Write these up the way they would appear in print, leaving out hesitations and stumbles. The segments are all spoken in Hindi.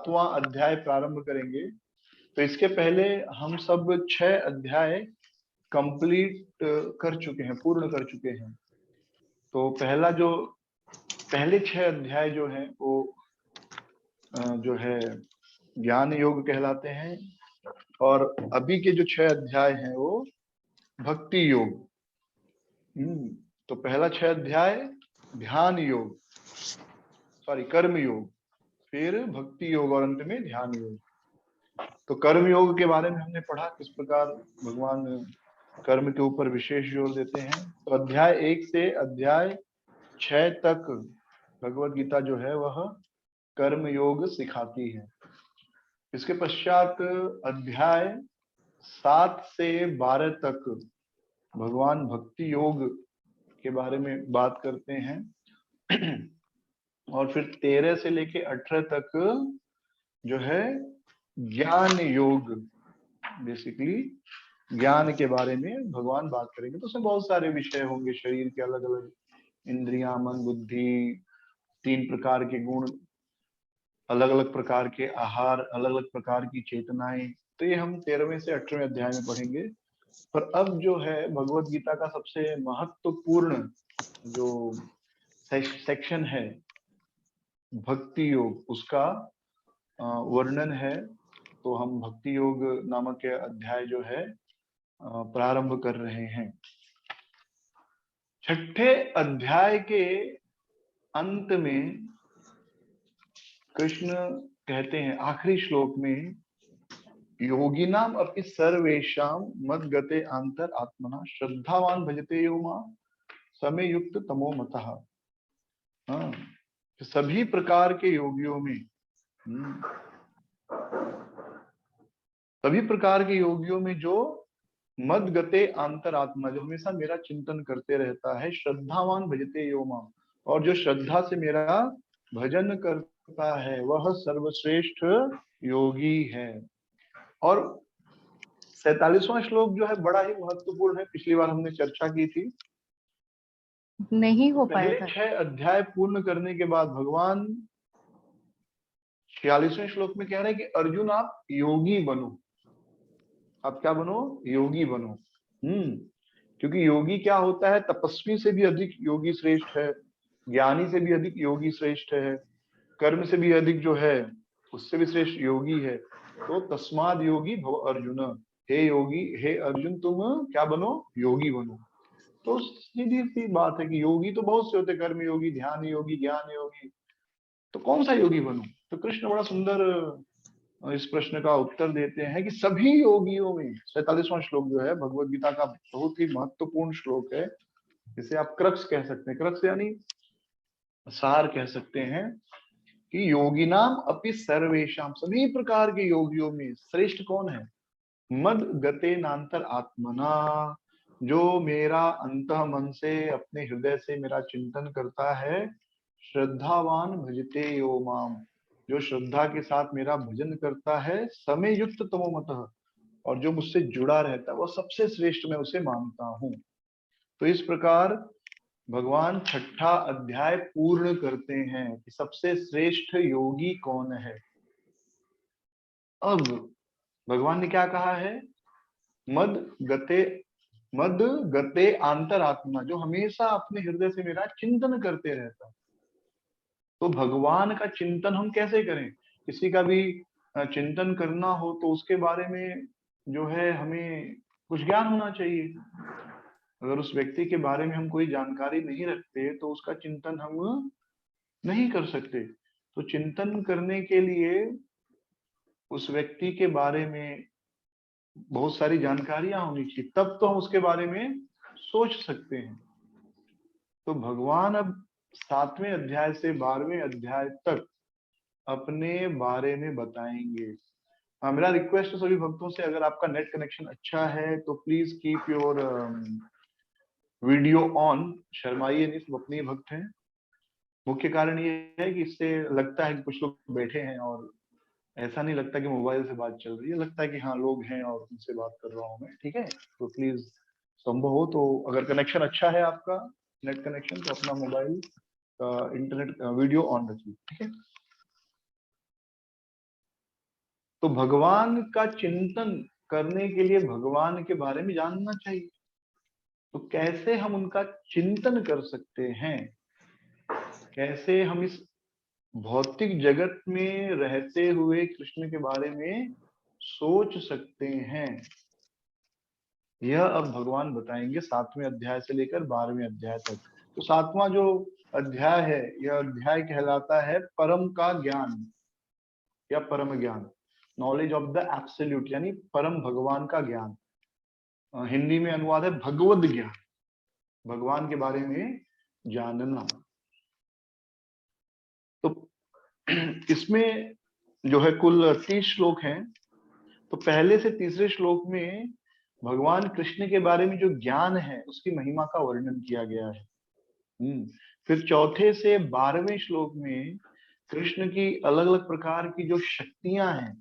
7वां अध्याय प्रारंभ करेंगे। तो इसके पहले हम सब 6 अध्याय कंप्लीट कर चुके हैं, पूर्ण कर चुके हैं। तो पहले 6 अध्याय जो हैं वो जो है ज्ञान योग कहलाते हैं, और अभी के जो 6 अध्याय हैं वो भक्ति योग। तो पहला 6 अध्याय ध्यान योग, कर्म योग, फिर भक्ति योग और अंत में ध्यान योग। तो कर्म योग के बारे में हमने पढ़ा, किस प्रकार भगवान कर्म के ऊपर विशेष जोर देते हैं। तो अध्याय 1 से अध्याय 6 तक भगवत गीता जो है वह कर्म योग सिखाती है। इसके पश्चात अध्याय 7 से 12 तक भगवान भक्ति योग के बारे में बात करते हैं, और फिर 13 से लेके 18 तक जो है ज्ञान योग, बेसिकली ज्ञान के बारे में भगवान बात करेंगे। तो उसमें बहुत सारे विषय होंगे, शरीर के अलग अलग इंद्रियां, मन, बुद्धि, 3 प्रकार के गुण, अलग अलग प्रकार के आहार, अलग अलग प्रकार की चेतनाएं। तो ये हम 13वें से 18वें अध्याय में पढ़ेंगे। पर अब जो है भगवत गीता का सबसे महत्वपूर्ण जो सेक्शन है भक्ति योग, उसका वर्णन है। तो हम भक्ति योग नामक अध्याय जो है प्रारंभ कर रहे हैं। 6ठे अध्याय के अंत में कृष्ण कहते हैं आखिरी श्लोक में, योगिनाम अपि सर्वेषां मद्गते आंतर आत्मना श्रद्धावान भजते यो मां समे युक्त तमो मतः। सभी प्रकार के योगियों में, सभी प्रकार के योगियों में जो मद्गते अंतरात्मा, जो हमेशा मेरा चिंतन करते रहता है, श्रद्धावान भजते यो मां, और जो श्रद्धा से मेरा भजन करता है वह सर्वश्रेष्ठ योगी है। और 47वां श्लोक जो है बड़ा ही महत्वपूर्ण है, पिछली बार हमने चर्चा की थी। नहीं हो पाया पहले था। 6 अध्याय पूर्ण करने के बाद भगवान 46वें श्लोक में कह रहे हैं कि अर्जुन आप योगी बनो। आप क्या बनो? योगी बनो। क्योंकि योगी क्या होता है? तपस्वी से भी अधिक योगी श्रेष्ठ है, ज्ञानी से भी अधिक योगी श्रेष्ठ है, कर्म से भी अधिक जो है उससे भी श्रेष्ठ योगी है। तो तस्माद योगी भव अर्जुन, हे योगी, हे अर्जुन तुम क्या बनो? योगी बनो। तो सीधी सी बात है कि योगी तो बहुत से होते, कर्म योगी, ध्यान योगी, ज्ञान योगी, तो कौन सा योगी बनूं? तो कृष्ण बड़ा सुंदर इस प्रश्न का उत्तर देते हैं कि सभी योगियों में, 47वां श्लोक जो है भगवत गीता का बहुत ही महत्वपूर्ण श्लोक है, जिसे आप क्रक्स कह सकते हैं, क्रक्स यानी सार कह सकते हैं, कि योगिनाम अपि सर्वेशम, सभी प्रकार के योगियों में श्रेष्ठ कौन है? मद गते नांतर आत्मना, जो मेरा अंतः मन से, अपने हृदय से मेरा चिंतन करता है, श्रद्धावान भजते यो माम, जो श्रद्धा के साथ मेरा भजन करता है, समय युक्त तमो मतः, और जो मुझसे जुड़ा रहता है वह सबसे श्रेष्ठ मैं उसे मानता हूं। तो इस प्रकार भगवान 6ठा अध्याय पूर्ण करते हैं कि सबसे श्रेष्ठ योगी कौन है। अब भगवान ने क्या कहा है? मद गते अंतरात्मा, जो हमेशा अपने हृदय से मेरा चिंतन करते रहता है। तो भगवान का चिंतन हम कैसे करें? किसी का भी चिंतन करना हो तो उसके बारे में जो है हमें कुछ ज्ञान होना चाहिए। अगर उस व्यक्ति के बारे में हम कोई जानकारी नहीं रखते तो उसका चिंतन हम नहीं कर सकते। तो चिंतन करने के लिए उस व्यक्ति के बारे में बहुत सारी जानकारियां होनी चाहिए, तब तो हम उसके बारे में सोच सकते हैं। तो भगवान अब 7वें अध्याय से 12वें अध्याय तक अपने बारे में बताएंगे। मेरा रिक्वेस्ट है सभी भक्तों से, अगर आपका नेट कनेक्शन अच्छा है तो please keep your video on, शर्माइए नहीं, सब अपने भक्त हैं। मुख्य कारण ये है कि इससे लगता है कि कुछ लोग बैठे हैं, और ऐसा नहीं लगता कि मोबाइल से बात चल रही है, लगता है कि हाँ लोग हैं और उनसे बात कर रहा हूँ मैं। ठीक है, तो प्लीज संभव हो तो अगर कनेक्शन अच्छा है आपका नेट कनेक्शन, तो अपना मोबाइल का इंटरनेट वीडियो ऑन रखिए। ठीक है। तो भगवान का चिंतन करने के लिए भगवान के बारे में जानना चाहिए। तो कैसे हम उनका चिंतन कर सकते हैं, कैसे हम इस भौतिक जगत में रहते हुए कृष्ण के बारे में सोच सकते हैं, यह अब भगवान बताएंगे 7वें अध्याय से लेकर 12वें अध्याय तक। तो 7वां जो अध्याय है, यह अध्याय कहलाता है परम का ज्ञान या परम ज्ञान, नॉलेज ऑफ द एब्सोल्यूट, यानी परम भगवान का ज्ञान। हिंदी में अनुवाद है भगवद ज्ञान, भगवान के बारे में जानना। तो इसमें जो है कुल 30 श्लोक हैं। तो पहले से तीसरे श्लोक में भगवान कृष्ण के बारे में जो ज्ञान है उसकी महिमा का वर्णन किया गया है। फिर चौथे से 12वें श्लोक में कृष्ण की अलग अलग प्रकार की जो शक्तियां हैं,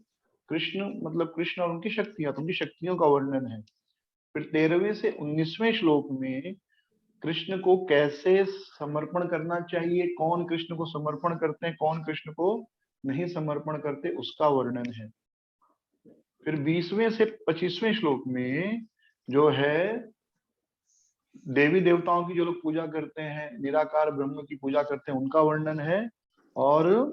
कृष्ण मतलब कृष्ण और उनकी शक्तियां, तो उनकी शक्तियों का वर्णन है। फिर 13वें से 19वें श्लोक में कृष्ण को कैसे समर्पण करना चाहिए, कौन कृष्ण को समर्पण करते हैं, कौन कृष्ण को नहीं समर्पण करते, उसका वर्णन है। फिर 20वें से 25वें श्लोक में जो है देवी देवताओं की जो लोग पूजा करते हैं, निराकार ब्रह्म की पूजा करते हैं, उनका वर्णन है। और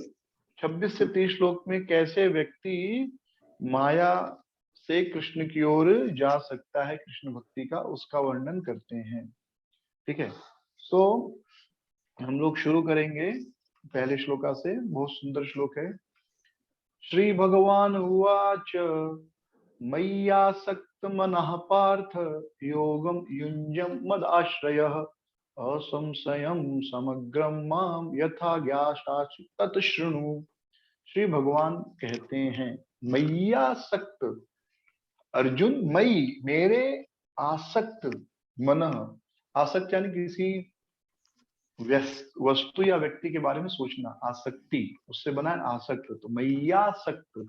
26 से 30 श्लोक में कैसे व्यक्ति माया से कृष्ण की ओर जा सकता है, कृष्ण भक्ति का, उसका वर्णन करते हैं। ठीक है, तो हम लोग शुरू करेंगे पहले श्लोका से। बहुत सुंदर श्लोक है। श्री भगवान उवाच मय्यासक्त मनः पार्थ योगम युञ्जम मद आश्रयः असंशयम समग्रम माम यथा ज्ञासासि तत् शृणु। श्री भगवान कहते हैं मय्यासक्त, अर्जुन मई मेरे, आसक्त मन, आसक्त यानी किसी वस्तु या व्यक्ति के बारे में सोचना, आसक्ति उससे बना है आसक्त। तो मय्यासक्त,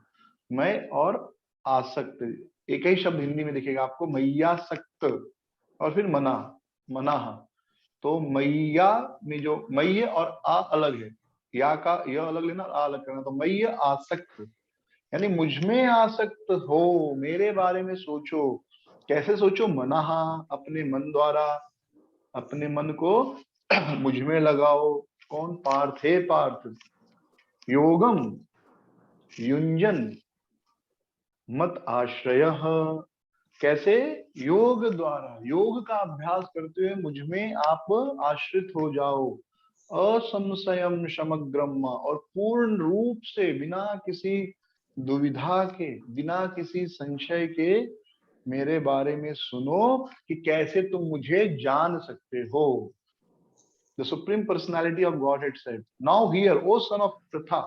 मैं और आसक्त, एक ही शब्द हिंदी में दिखेगा आपको, मय्यासक्त और फिर मना, मनाह। तो मैया में जो मय्य और आ अलग है, या का यह अलग लेना और आ अलग करना। तो मय्य आसक्त यानी मुझमें आसक्त हो, मेरे बारे में सोचो। कैसे सोचो? मनाहा, अपने मन द्वारा, अपने मन को मुझ में लगाओ। कौन? पार्थ, हे पार्थ। योगम युंजन मत आश्रय, कैसे? योग द्वारा, योग का अभ्यास करते हुए मुझ में आप आश्रित हो जाओ। असंशयम समग्रम, और पूर्ण रूप से बिना किसी दुविधा के, बिना किसी संशय के मेरे बारे में सुनो कि कैसे तुम मुझे जान सकते हो। The Supreme Personality of Godhead said, "Now hear, O son of Pritha,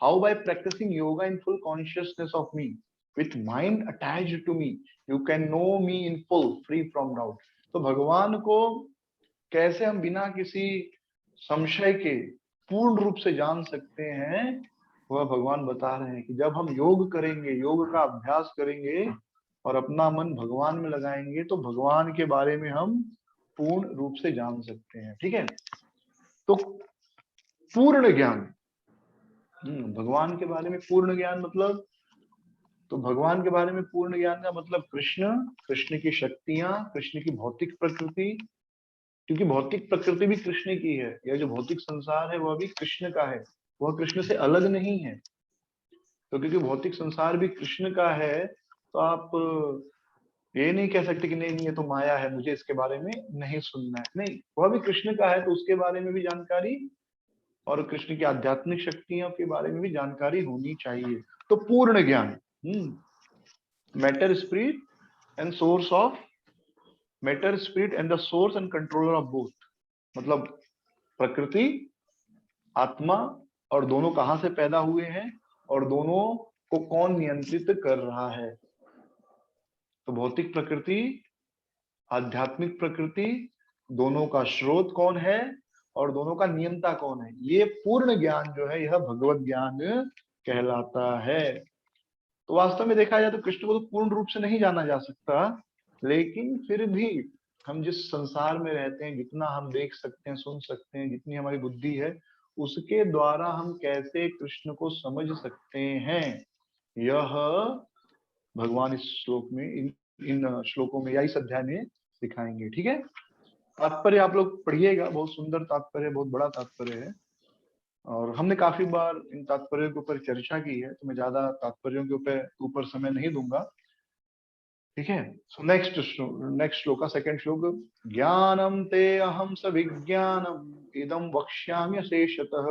how by practicing yoga in full consciousness of me, with mind attached to me, you can know me in full, free from doubt." तो भगवान को कैसे हम बिना किसी संशय के पूर्ण रूप से जान सकते हैं, वह भगवान बता रहे हैं कि जब हम योग करेंगे, योग का अभ्यास करेंगे और अपना मन भगवान में लगाएंगे, तो भगवान के बारे में हम पूर्ण रूप से जान सकते हैं। ठीक है, तो पूर्ण ज्ञान, भगवान के बारे में पूर्ण ज्ञान मतलब, तो भगवान के बारे में पूर्ण ज्ञान का मतलब कृष्ण, कृष्ण की शक्तियां, कृष्ण की भौतिक प्रकृति, क्योंकि भौतिक प्रकृति भी कृष्ण की है, यह जो भौतिक संसार है वह भी कृष्ण का है, वह कृष्ण से अलग नहीं है। तो क्योंकि भौतिक संसार भी कृष्ण का है, तो आप ये नहीं कह सकते कि नहीं नहीं ये तो माया है, मुझे इसके बारे में नहीं सुनना है। नहीं, वह भी कृष्ण का है, तो उसके बारे में भी जानकारी और कृष्ण की आध्यात्मिक शक्तियों के बारे में भी जानकारी होनी चाहिए। तो पूर्ण ज्ञान, matter spirit and source of, matter spirit and the source and controller of both, मतलब प्रकृति, आत्मा, और दोनों कहां से पैदा हुए हैं और दोनों को कौन नियंत्रित कर रहा है। तो भौतिक प्रकृति, आध्यात्मिक प्रकृति, दोनों का स्रोत कौन है और दोनों का नियंता कौन है, ये पूर्ण ज्ञान जो है यह भगवत ज्ञान कहलाता है। तो वास्तव में देखा जाए तो कृष्ण को तो पूर्ण रूप से नहीं जाना जा सकता, लेकिन फिर भी हम जिस संसार में रहते हैं, जितना हम देख सकते हैं, सुन सकते हैं, जितनी हमारी बुद्धि है, उसके द्वारा हम कैसे कृष्ण को समझ सकते हैं, यह भगवान इस श्लोक में इन इन श्लोकों में या इस अध्याय में सिखाएंगे। ठीक है, तात्पर्य आप लोग पढ़िएगा, बहुत सुंदर तात्पर्य, बहुत बड़ा तात्पर्य है, और हमने काफी बार इन तात्पर्यों के ऊपर चर्चा की है, तो मैं ज्यादा तात्पर्यों के ऊपर समय नहीं दूंगा। ठीक है, सो नेक्स्ट श्लोक का सेकंड श्लोक, ज्ञानम ते अहम स विज्ञानम इदम वक्ष्यामि शेषतः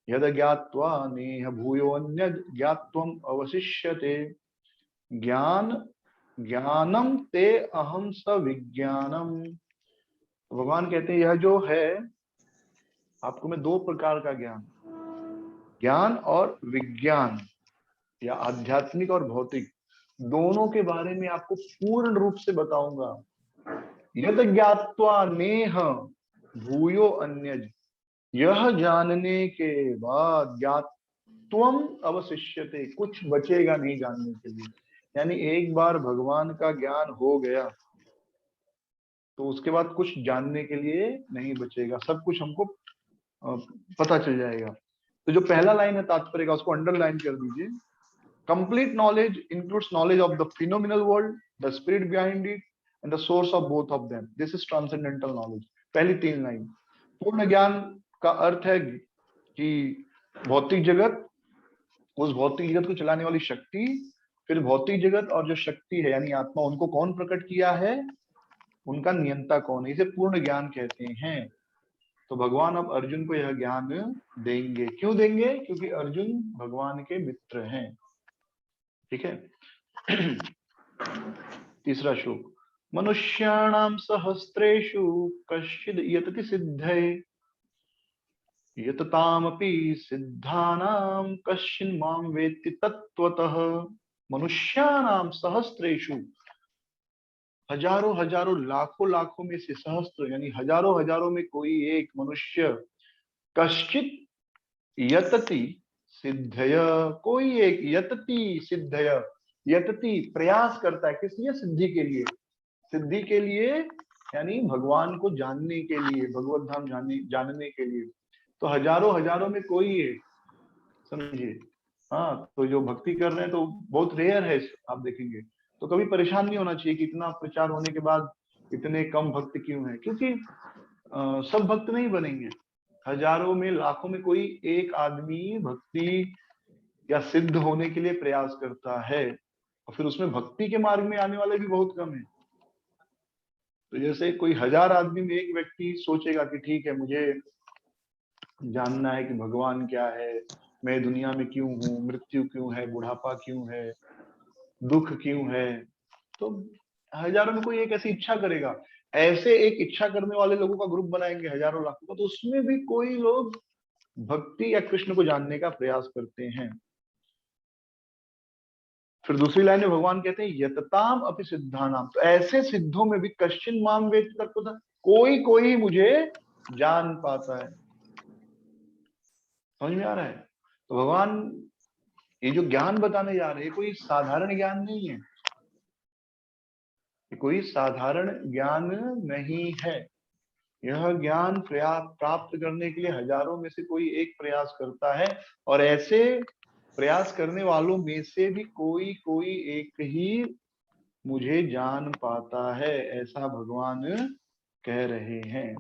यद ज्ञात्वा नेह भूयो अन्य ज्ञात्वम अवशिष्यते। ज्ञानम ते अहम स विज्ञानम, भगवान कहते हैं यह जो है, आपको मैं दो प्रकार का ज्ञान और विज्ञान या आध्यात्मिक और भौतिक, दोनों के बारे में आपको पूर्ण रूप से बताऊंगा। यद ज्ञात्वा नेह भूयो अन्यज, यह जानने के बाद ज्ञात्वम अवशिष्यते, कुछ बचेगा नहीं जानने के लिए। यानी एक बार भगवान का ज्ञान हो गया तो उसके बाद कुछ जानने के लिए नहीं बचेगा, सब कुछ हमको पता चल जाएगा। तो जो पहला लाइन है तात्पर्य का, उसको अंडरलाइन कर दीजिए। Complete knowledge includes knowledge of the phenomenal world, the spirit behind it and the source of both of them, this is transcendental knowledge. पहली तीन लाइन। पूर्ण ज्ञान का अर्थ है कि भौतिक जगत, उस भौतिक जगत को चलाने वाली शक्ति, फिर भौतिक जगत और जो शक्ति है यानी आत्मा, उनको कौन प्रकट किया है, उनका नियंता कौन है, इसे पूर्ण ज्ञान कहते हैं। तो भगवान अब अर्जुन को यह ज्ञान देंगे। क्यों देंगे? क्योंकि अर्जुन भगवान के मित्र हैं। ठीक है, तीसरा श्लोक, मनुष्याणाम सहस्रेषु कश्चिद् यतति सिद्धये यततामपि सिद्धानाम कश्चिन् मां वेत्ति तत्त्वतः। मनुष्याणाम सहस्रेषु, हजारों हजारों लाखों लाखों में से, सहस्त्र यानी हजारों हजारों में कोई एक मनुष्य, कश्चित यतति सिद्धय, कोई एक, यतति सिद्धय, यतति प्रयास करता है, किस लिए? सिद्धि के लिए। सिद्धि के लिए यानी भगवान को जानने के लिए, भगवत धाम जानने के लिए। तो हजारों हजारों में कोई एक, समझिए। हाँ, तो जो भक्ति कर रहे हैं तो बहुत रेयर है, आप देखेंगे। तो कभी परेशान नहीं होना चाहिए कि इतना प्रचार होने के बाद इतने कम भक्त क्यों हैं, क्योंकि सब भक्त नहीं बनेंगे। हजारों में लाखों में कोई एक आदमी भक्ति या सिद्ध होने के लिए प्रयास करता है, और फिर उसमें भक्ति के मार्ग में आने वाले भी बहुत कम है। तो जैसे कोई 1000 आदमी में एक व्यक्ति सोचेगा कि ठीक है, मुझे जानना है कि भगवान क्या है, मैं दुनिया में क्यों हूँ, मृत्यु क्यों है, बुढ़ापा क्यों है, दुख क्यों है, तो हजारों में कोई एक ऐसी इच्छा करेगा। ऐसे एक इच्छा करने वाले लोगों का ग्रुप बनाएंगे हजारों लाखों का, तो उसमें भी कोई लोग भक्ति या कृष्ण को जानने का प्रयास करते हैं। फिर दूसरी लाइन में भगवान कहते हैं यतताम अपि सिद्धानाम, तो ऐसे सिद्धों में भी कश्चिन माम वेत्ति तत्त्वतः, कोई कोई मुझे जान पाता है। समझ में आ रहा है? तो भगवान ये जो ज्ञान बताने जा रहे हैं, कोई साधारण ज्ञान नहीं है, कोई साधारण ज्ञान नहीं है। यह ज्ञान प्राप्त करने के लिए हजारों में से कोई एक प्रयास करता है, और ऐसे प्रयास करने वालों में से भी कोई कोई एक ही मुझे जान पाता है, ऐसा भगवान कह रहे हैं।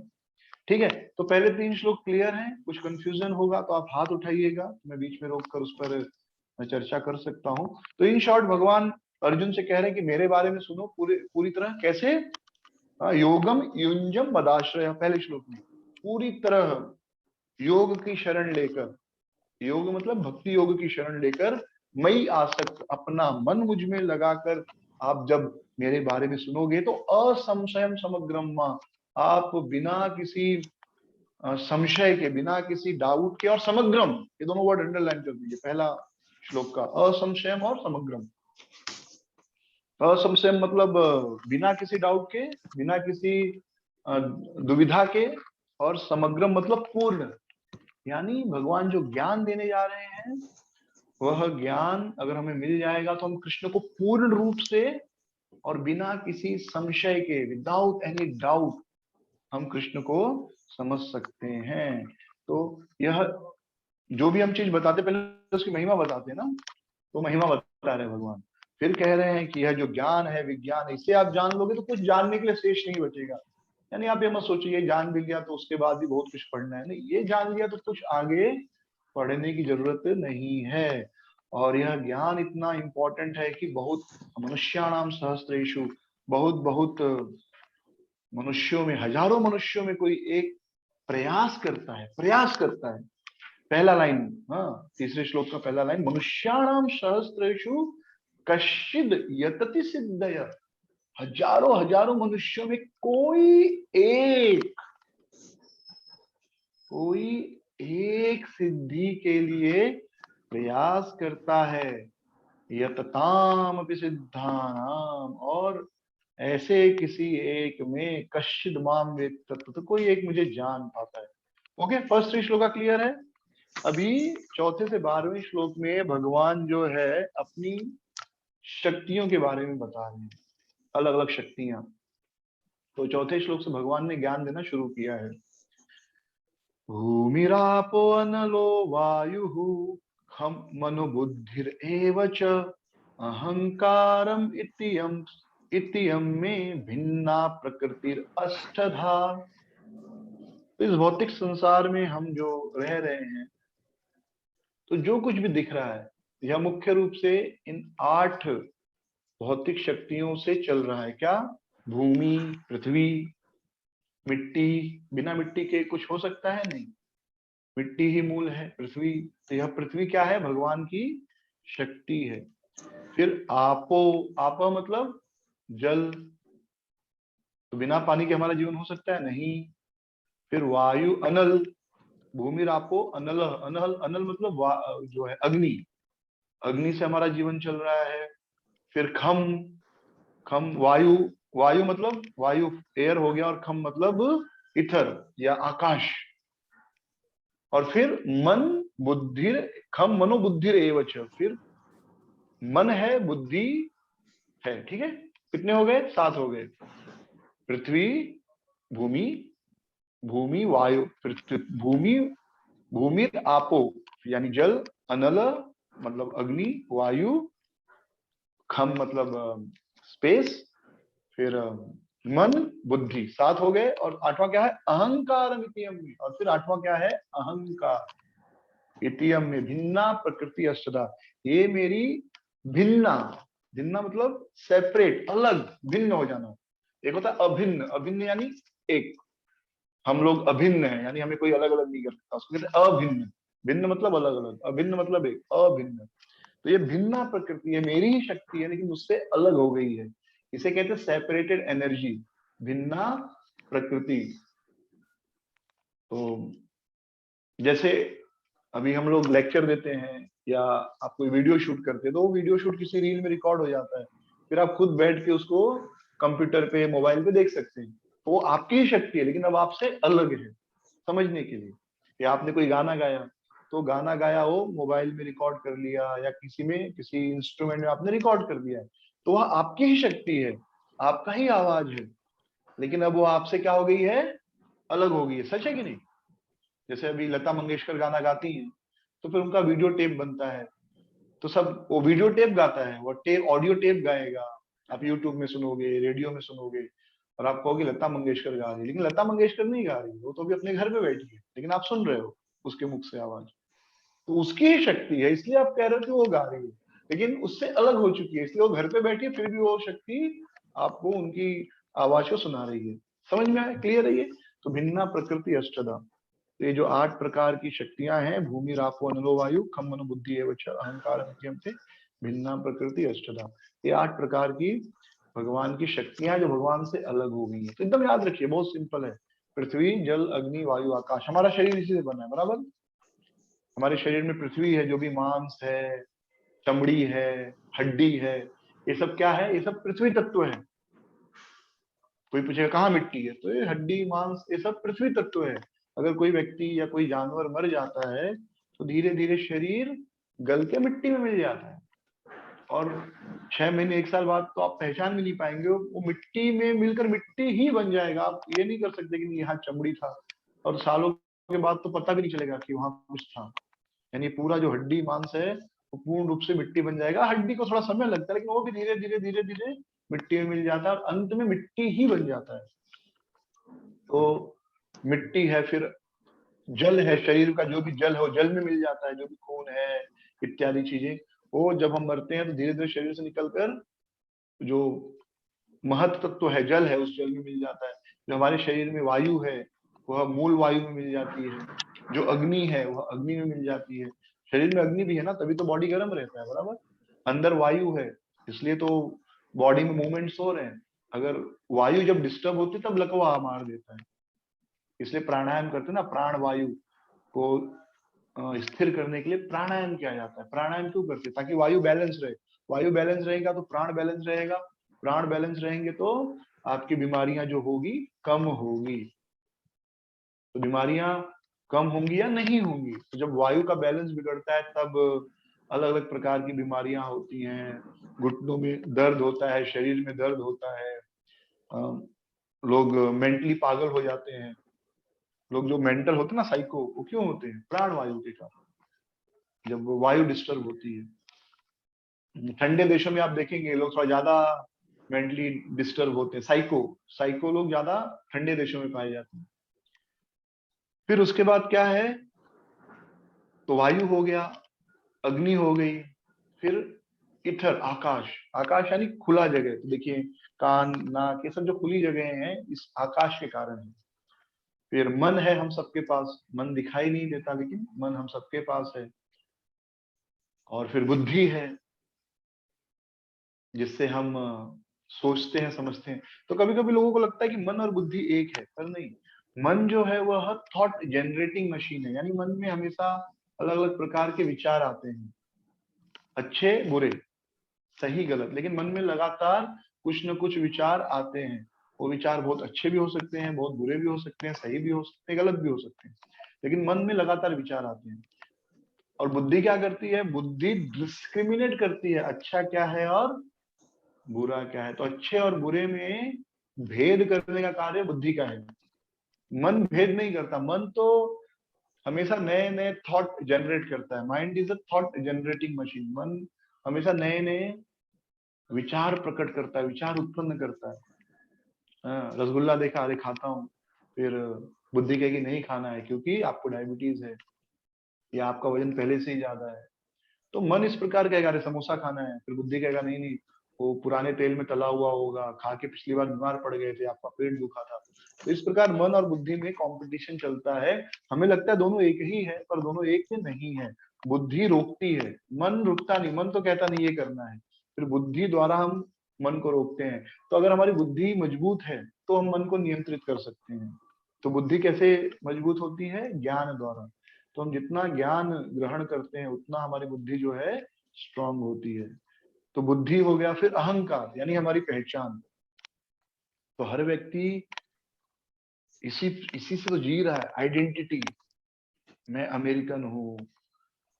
ठीक है, तो पहले 3 श्लोक क्लियर हैं। कुछ कंफ्यूजन होगा तो आप हाथ उठाइएगा, मैं बीच में रोककर उस पर मैं चर्चा कर सकता हूं। तो इन शॉर्ट भगवान अर्जुन से कह रहे हैं कि मेरे बारे में सुनो पूरी तरह। कैसे? योगम युंजम मदाश्रय, पहले श्लोक में पूरी तरह योग की शरण लेकर, योग मतलब भक्ति योग की शरण लेकर, मई आसक्त, अपना मन मुझ में लगाकर आप जब मेरे बारे में सुनोगे तो असंशयम समग्रम, आप बिना किसी संशय के, बिना किसी डाउट के, और समग्रम, ये दोनों वर्ड अंडरलाइन कर दीजिए पहला श्लोक का, असंशयम और समग्रम। असंशयम मतलब बिना किसी डाउट के, बिना किसी दुविधा के, और समग्रम मतलब पूर्ण, यानी भगवान जो ज्ञान देने जा रहे हैं, वह ज्ञान अगर हमें मिल जाएगा तो हम कृष्ण को पूर्ण रूप से और बिना किसी संशय के, विदाउट एनी डाउट, हम कृष्ण को समझ सकते हैं। तो यह जो भी हम चीज बताते, पहले उसकी महिमा बताते हैं ना, तो महिमा रहे हैं भगवान। फिर कह रहे हैं कि यह जो ज्ञान है, विज्ञान, इसे आप जान लोगे तो कुछ जानने के लिए शेष नहीं बचेगा। यानी आप ये मत सोचिए जान भी लिया तो उसके बाद भी बहुत कुछ पढ़ना है, नहीं, ये जान लिया तो कुछ आगे पढ़ने की जरूरत नहीं है। और यह ज्ञान इतना इंपॉर्टेंट है कि बहुत मनुष्याणाम सहस्त्रेषु, बहुत बहुत मनुष्यों में, हजारों मनुष्यों में कोई एक प्रयास करता है, प्रयास करता है। पहला लाइन, हाँ, तीसरे श्लोक का पहला लाइन, मनुष्याणाम सहस्त्रेषु कश्चिद यतति सिद्धय। हजारों हजारों मनुष्यों में कोई एक सिद्धि के लिए प्रयास करता है। यतताम अपि सिद्धानाम, और ऐसे किसी एक में कश्चिद माम वेत्त, तो कोई एक मुझे जान पाता है। ओके, फर्स्ट 3 श्लोका क्लियर है। अभी चौथे से 12वें श्लोक में भगवान जो है अपनी शक्तियों के बारे में बता रहे हैं, अलग अलग शक्तियां। तो चौथे श्लोक से भगवान ने ज्ञान देना शुरू किया है। भूमिरापो अनलो वायुः खम मनो बुद्धिरेव च अहंकारम इत्ययं में भिन्ना प्रकृतिर अष्टधा। इस भौतिक संसार में हम जो रह रहे हैं, तो जो कुछ भी दिख रहा है यह मुख्य रूप से इन 8 भौतिक शक्तियों से चल रहा है। क्या? भूमि, पृथ्वी, मिट्टी, बिना मिट्टी के कुछ हो सकता है? नहीं, मिट्टी ही मूल है पृथ्वी। तो यह पृथ्वी क्या है? भगवान की शक्ति है। फिर आपो, आपो मतलब जल, तो बिना पानी के हमारा जीवन हो सकता है? नहीं। फिर वायु, अनल, भूमि आपो अनल, अनल अनल मतलब जो है अग्नि, अग्नि से हमारा जीवन चल रहा है। फिर खम, खम वायु, वायु मतलब वायु एयर हो गया, और खम मतलब इथर या आकाश। और फिर मन, बुद्धि, खम मनो बुद्धिर एवच, फिर मन है, बुद्धि है। ठीक है, कितने हो गए? 7 हो गए। पृथ्वी, भूमि, भूमि वायु, भूमि, भूमि आपो यानी जल, अनल मतलब अग्नि, वायु, खम मतलब स्पेस, फिर मन, बुद्धि, 7 हो गए। और 8वां क्या है? अहंकार इतियम में। और फिर 8वां क्या है? अहंकार। इतियम में भिन्ना प्रकृति अष्टधा, ये मेरी भिन्ना, भिन्ना मतलब सेपरेट, अलग, भिन्न हो जाना। एक होता है अभिन्न, अभिन्न यानी एक, हम लोग अभिन्न है, यानी हमें कोई अलग अलग नहीं कर सकता, उसको कहते हैं अभिन्न। भिन्न मतलब अलग अलग, अभिन्न मतलब एक, अभिन्न। तो ये भिन्ना प्रकृति है, मेरी ही शक्ति है लेकिन मुझसे अलग हो गई है, इसे कहते हैं सेपरेटेड एनर्जी, भिन्ना प्रकृति। तो जैसे अभी हम लोग लेक्चर देते हैं या आप कोई वीडियो शूट करते हैं, तो वो वीडियो शूट किसी रील में रिकॉर्ड हो जाता है, फिर आप खुद बैठ के उसको कंप्यूटर पे, मोबाइल पे देख सकते हैं। तो वो आपकी ही शक्ति है लेकिन अब आपसे अलग है, समझने के लिए। या आपने कोई गाना गाया, तो गाना गाया हो, मोबाइल में रिकॉर्ड कर लिया या किसी में, किसी इंस्ट्रूमेंट में आपने रिकॉर्ड कर दिया है, तो वह आपकी ही शक्ति है, आपका ही आवाज है, लेकिन अब वो आपसे क्या हो गई है? अलग हो गई है। सच है कि नहीं? जैसे अभी लता मंगेशकर गाना गाती हैं, तो फिर उनका वीडियो टेप बनता है, तो सब वो वीडियो टेप गाता है, वो टेप, ऑडियो टेप गाएगा, आप यूट्यूब में सुनोगे, रेडियो में सुनोगे, और आप कहोगे लता मंगेशकर गा रही है, लेकिन लता मंगेशकर नहीं गा रही, वो तो अभी अपने घर पे बैठी है, लेकिन आप सुन रहे हो उसके मुख से आवाज। तो उसकी ही शक्ति है, इसलिए आप कह रहे हो कि वो गा रही है, लेकिन उससे अलग हो चुकी है, इसलिए वो घर पे बैठी है, फिर भी वो शक्ति आपको उनकी आवाज को सुना रही है। समझ में आया? क्लियर है ये? तो भिन्ना प्रकृति अष्टधा, तो ये जो 8 प्रकार की शक्तियां हैं, भूमि रापो अनलो वायु खम मनो बुद्धि एवं च अहंकार से भिन्ना प्रकृति अष्टधा, ये 8 प्रकार की भगवान की शक्तियां जो भगवान से अलग हो गई है। तो एकदम याद रखिए, बहुत सिंपल है। पृथ्वी, जल, अग्नि, वायु, आकाश, हमारा शरीर इसी से बना है, बराबर। हमारे शरीर में पृथ्वी है, जो भी मांस है, चमड़ी है, हड्डी है, ये सब क्या है? ये सब पृथ्वी तत्व है। कोई पूछेगा कहाँ मिट्टी है, तो ये हड्डी, मांस, ये सब पृथ्वी तत्व है। अगर कोई व्यक्ति या कोई जानवर मर जाता है, तो धीरे धीरे शरीर गल के मिट्टी में मिल जाता है, और 6 महीने 1 साल बाद तो आप पहचान भी नहीं पाएंगे, वो मिट्टी में मिलकर मिट्टी ही बन जाएगा। आप ये नहीं कर सकते कि यहाँ चमड़ी था, और सालों के बाद तो पता भी नहीं चलेगा कि वहां कुछ था। यानी पूरा जो हड्डी मांस है वो पूर्ण रूप से मिट्टी बन जाएगा। हड्डी को थोड़ा समय लगता है, लेकिन वो भी धीरे धीरे धीरे धीरे मिट्टी में मिल जाता है और अंत में मिट्टी ही बन जाता है। तो मिट्टी है, फिर जल है, शरीर का जो भी जल है वो जल में मिल जाता है, जो भी खून है इत्यादि चीजें, वो जब हम मरते हैं तो धीरे धीरे शरीर से निकलकर जो महत तत्व है, जल है, उस जल में मिल जाता है। जो हमारे शरीर में वायु है वह मूल वायु में मिल जाती है, जो अग्नि है वह अग्नि में मिल जाती है। शरीर में अग्नि भी है ना, तभी तो बॉडी गर्म रहता है, बराबर। अंदर वायु है, इसलिए तो बॉडी में मूवमेंट्स हो रहे हैं। अगर वायु जब डिस्टर्ब होती है तब लकवा मार देता है, इसलिए प्राणायाम करते हैं ना, प्राण वायु को स्थिर करने के लिए प्राणायाम किया जाता है। प्राणायाम क्यों करते हैं? ताकि वायु बैलेंस रहे। वायु बैलेंस रहेगा तो प्राण बैलेंस रहेगा, प्राण बैलेंस रहेंगे तो आपकी बीमारियां जो होगी कम होगी। तो बीमारियां कम होंगी या नहीं होंगी? तो जब वायु का बैलेंस बिगड़ता है तब अलग अलग प्रकार की बीमारियां होती हैं। घुटनों में दर्द होता है, शरीर में दर्द होता है, लोग मेंटली पागल हो जाते हैं। लोग जो मेंटल होते हैं ना, साइको, वो क्यों होते हैं? प्राण वायु के कारण, जब वो वायु डिस्टर्ब होती है। ठंडे देशों में आप देखेंगे लोग थोड़ा ज्यादा मेंटली डिस्टर्ब होते हैं, साइको साइको लोग ज्यादा ठंडे देशों में पाए जाते हैं। फिर उसके बाद क्या है? तो वायु हो गया, अग्नि हो गई, फिर इथर, आकाश। आकाश यानी खुला जगह। तो देखिए कान, नाक, ये सब जो खुली जगह हैं इस आकाश के कारण है। फिर मन है हम सबके पास, मन दिखाई नहीं देता लेकिन मन हम सबके पास है। और फिर बुद्धि है, जिससे हम सोचते हैं, समझते हैं। तो कभी कभी लोगों को लगता है कि मन और बुद्धि एक है, पर नहीं। मन जो है वह थॉट जनरेटिंग मशीन है, यानी मन में हमेशा अलग अलग प्रकार के विचार आते हैं, अच्छे बुरे, सही गलत, लेकिन मन में लगातार कुछ न कुछ विचार आते हैं। वो विचार बहुत अच्छे भी हो सकते हैं, बहुत बुरे भी हो सकते हैं, सही भी हो सकते हैं, गलत भी हो सकते हैं, लेकिन मन में लगातार विचार आते हैं। और बुद्धि क्या करती है? बुद्धि डिस्क्रिमिनेट करती है, अच्छा क्या है और बुरा क्या है। तो अच्छे और बुरे में भेद करने का कार्य बुद्धि का है। मन भेद नहीं करता, मन तो हमेशा नए नए थॉट जनरेट करता है। Mind is a thought generating machine. मन हमेशा नए नए विचार प्रकट करता है, विचार उत्पन्न करता है। रसगुल्ला देखा, अरे खाता हूँ, फिर बुद्धि कहेगी नहीं खाना है क्योंकि आपको डायबिटीज है या आपका वजन पहले से ही ज्यादा है। तो मन इस प्रकार कहेगा अरे समोसा खाना है, फिर बुद्धि कहेगा नहीं नहीं, वो पुराने तेल में तला हुआ होगा, खा के पिछली बार बीमार पड़ गए थे, आपका पेट दुखा था। तो इस प्रकार मन और बुद्धि में कंपटीशन चलता है। हमें लगता है दोनों एक ही है, पर दोनों एक ही नहीं है। बुद्धि रोकती है, मन रुकता नहीं। मन तो कहता नहीं ये करना है, फिर बुद्धि द्वारा हम मन को रोकते हैं। तो अगर हमारी बुद्धि मजबूत है तो हम मन को नियंत्रित कर सकते हैं। तो बुद्धि कैसे मजबूत होती है? ज्ञान द्वारा। तो हम जितना ज्ञान ग्रहण करते हैं उतना हमारी बुद्धि जो है स्ट्रांग होती है। तो बुद्धि हो गया। फिर अहंकार यानी हमारी पहचान। तो हर व्यक्ति इसी इसी से तो जी रहा है, आइडेंटिटी। मैं अमेरिकन हूँ,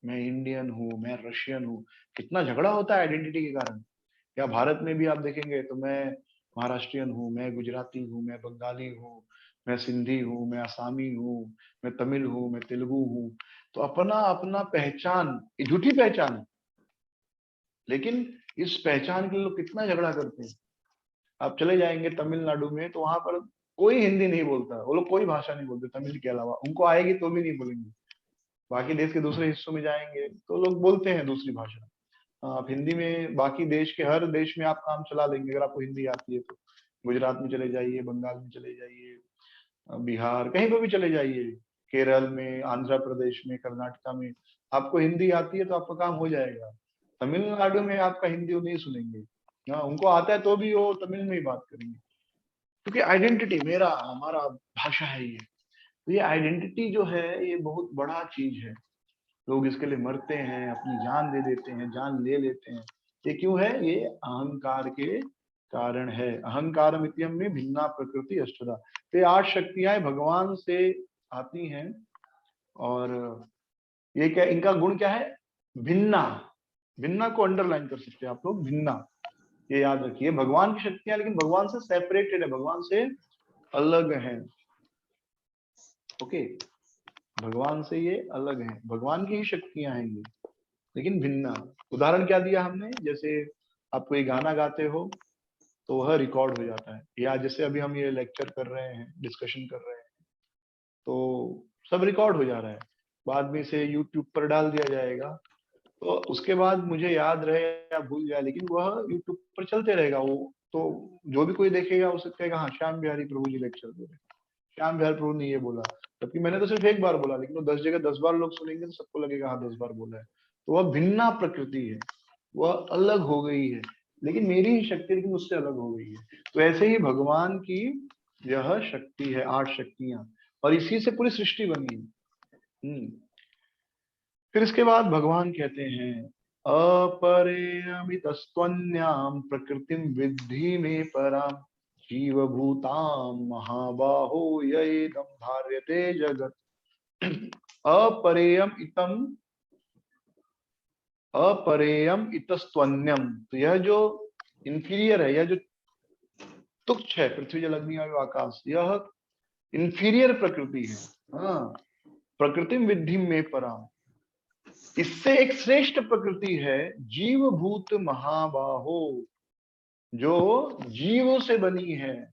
मैं इंडियन हूँ, मैं रशियन हूँ। कितना झगड़ा होता है आइडेंटिटी के कारण। या भारत में भी आप देखेंगे तो मैं महाराष्ट्रियन हूँ, मैं गुजराती हूँ, मैं बंगाली हूँ, मैं सिंधी हूँ, मैं आसामी हूँ, मैं तमिल हूँ, मैं तेलुगु हूँ। तो अपना अपना पहचान, ये झूठी पहचान है, लेकिन इस पहचान के लिए लोग कितना झगड़ा करते हैं। आप चले जाएंगे तमिलनाडु में तो वहां पर कोई हिंदी नहीं बोलता, वो लोग कोई भाषा नहीं बोलते तमिल के अलावा, उनको आएगी तो भी नहीं बोलेंगे। बाकी देश के दूसरे हिस्सों में जाएंगे तो लोग बोलते हैं दूसरी भाषा। आप हिंदी में बाकी देश के हर देश में आप काम चला लेंगे अगर आपको हिंदी आती है तो। गुजरात में चले जाइए, बंगाल में चले जाइए, बिहार, कहीं पर भी चले जाइए, केरल में, आंध्र प्रदेश में, कर्नाटका में, आपको हिंदी आती है तो आपका काम हो जाएगा। तमिलनाडु में आपका हिंदी वो नहीं सुनेंगे। हाँ, उनको आता है तो भी वो तमिल में ही बात करेंगे, क्योंकि आइडेंटिटी, मेरा, हमारा भाषा है ये। तो ये आइडेंटिटी जो है ये बहुत बड़ा चीज है। लोग इसके लिए मरते हैं, अपनी जान दे देते हैं, जान ले लेते हैं। ये क्यों है? ये अहंकार के कारण है। अहंकार मित्यम में भिन्ना प्रकृति अष्टधा। तो ये 8 शक्तियां भगवान से आती हैं। और ये क्या, इनका गुण क्या है? भिन्ना। भिन्ना को अंडरलाइन कर सकते हैं आप लोग, भिन्ना, ये याद रखिए। भगवान की शक्तियां लेकिन भगवान से सेपरेटेड है, भगवान से अलग है। ओके, भगवान से ये अलग है, भगवान की ही शक्तियां हैं ये। लेकिन भिन्ना। उदाहरण क्या दिया हमने, जैसे आप कोई गाना गाते हो तो वह रिकॉर्ड हो जाता है, या जैसे अभी हम ये लेक्चर कर रहे हैं, डिस्कशन कर रहे हैं, तो सब रिकॉर्ड हो जा रहा है, बाद में इसे यूट्यूब पर डाल दिया जाएगा, तो उसके बाद मुझे याद रहे या भूल जाए, लेकिन वह यूट्यूब पर चलते रहेगा वो। तो जो भी कोई देखेगा उसे कहेगा हाँ श्याम बिहारी प्रभु जी लेक्चर दे रहे हैं, श्याम बिहारी प्रभु ने ये बोला, जबकि मैंने तो सिर्फ एक बार बोला, लेकिन वो 10 जगह 10 बार लोग सुनेंगे तो सबको लगेगा हाँ 10 बार बोला है। तो वह भिन्ना प्रकृति है, वह अलग हो गई है, लेकिन मेरी ही शक्ति लेकिन उससे अलग हो गई है। तो ऐसे ही भगवान की यह शक्ति है, 8 शक्तियां, और इसी से पूरी सृष्टि बनी है। फिर इसके बाद भगवान कहते हैं अपरेयमितस्त्वन्याम प्रकृतिम विद्धि में पराम जीवभूताम महाबाहो येदं धार्यते जगत। अपरेयम इतम, अपरेयम इतस्त्वन्यम, तो यह जो इंफीरियर है, यह जो तुच्छ है, पृथ्वी जल अग्नि वायु आकाश, यह इंफीरियर प्रकृति है। हाँ, प्रकृतिम विद्धि में पराम, इससे एक श्रेष्ठ प्रकृति है जीवभूत महाबाहो, जो जीवों से बनी है।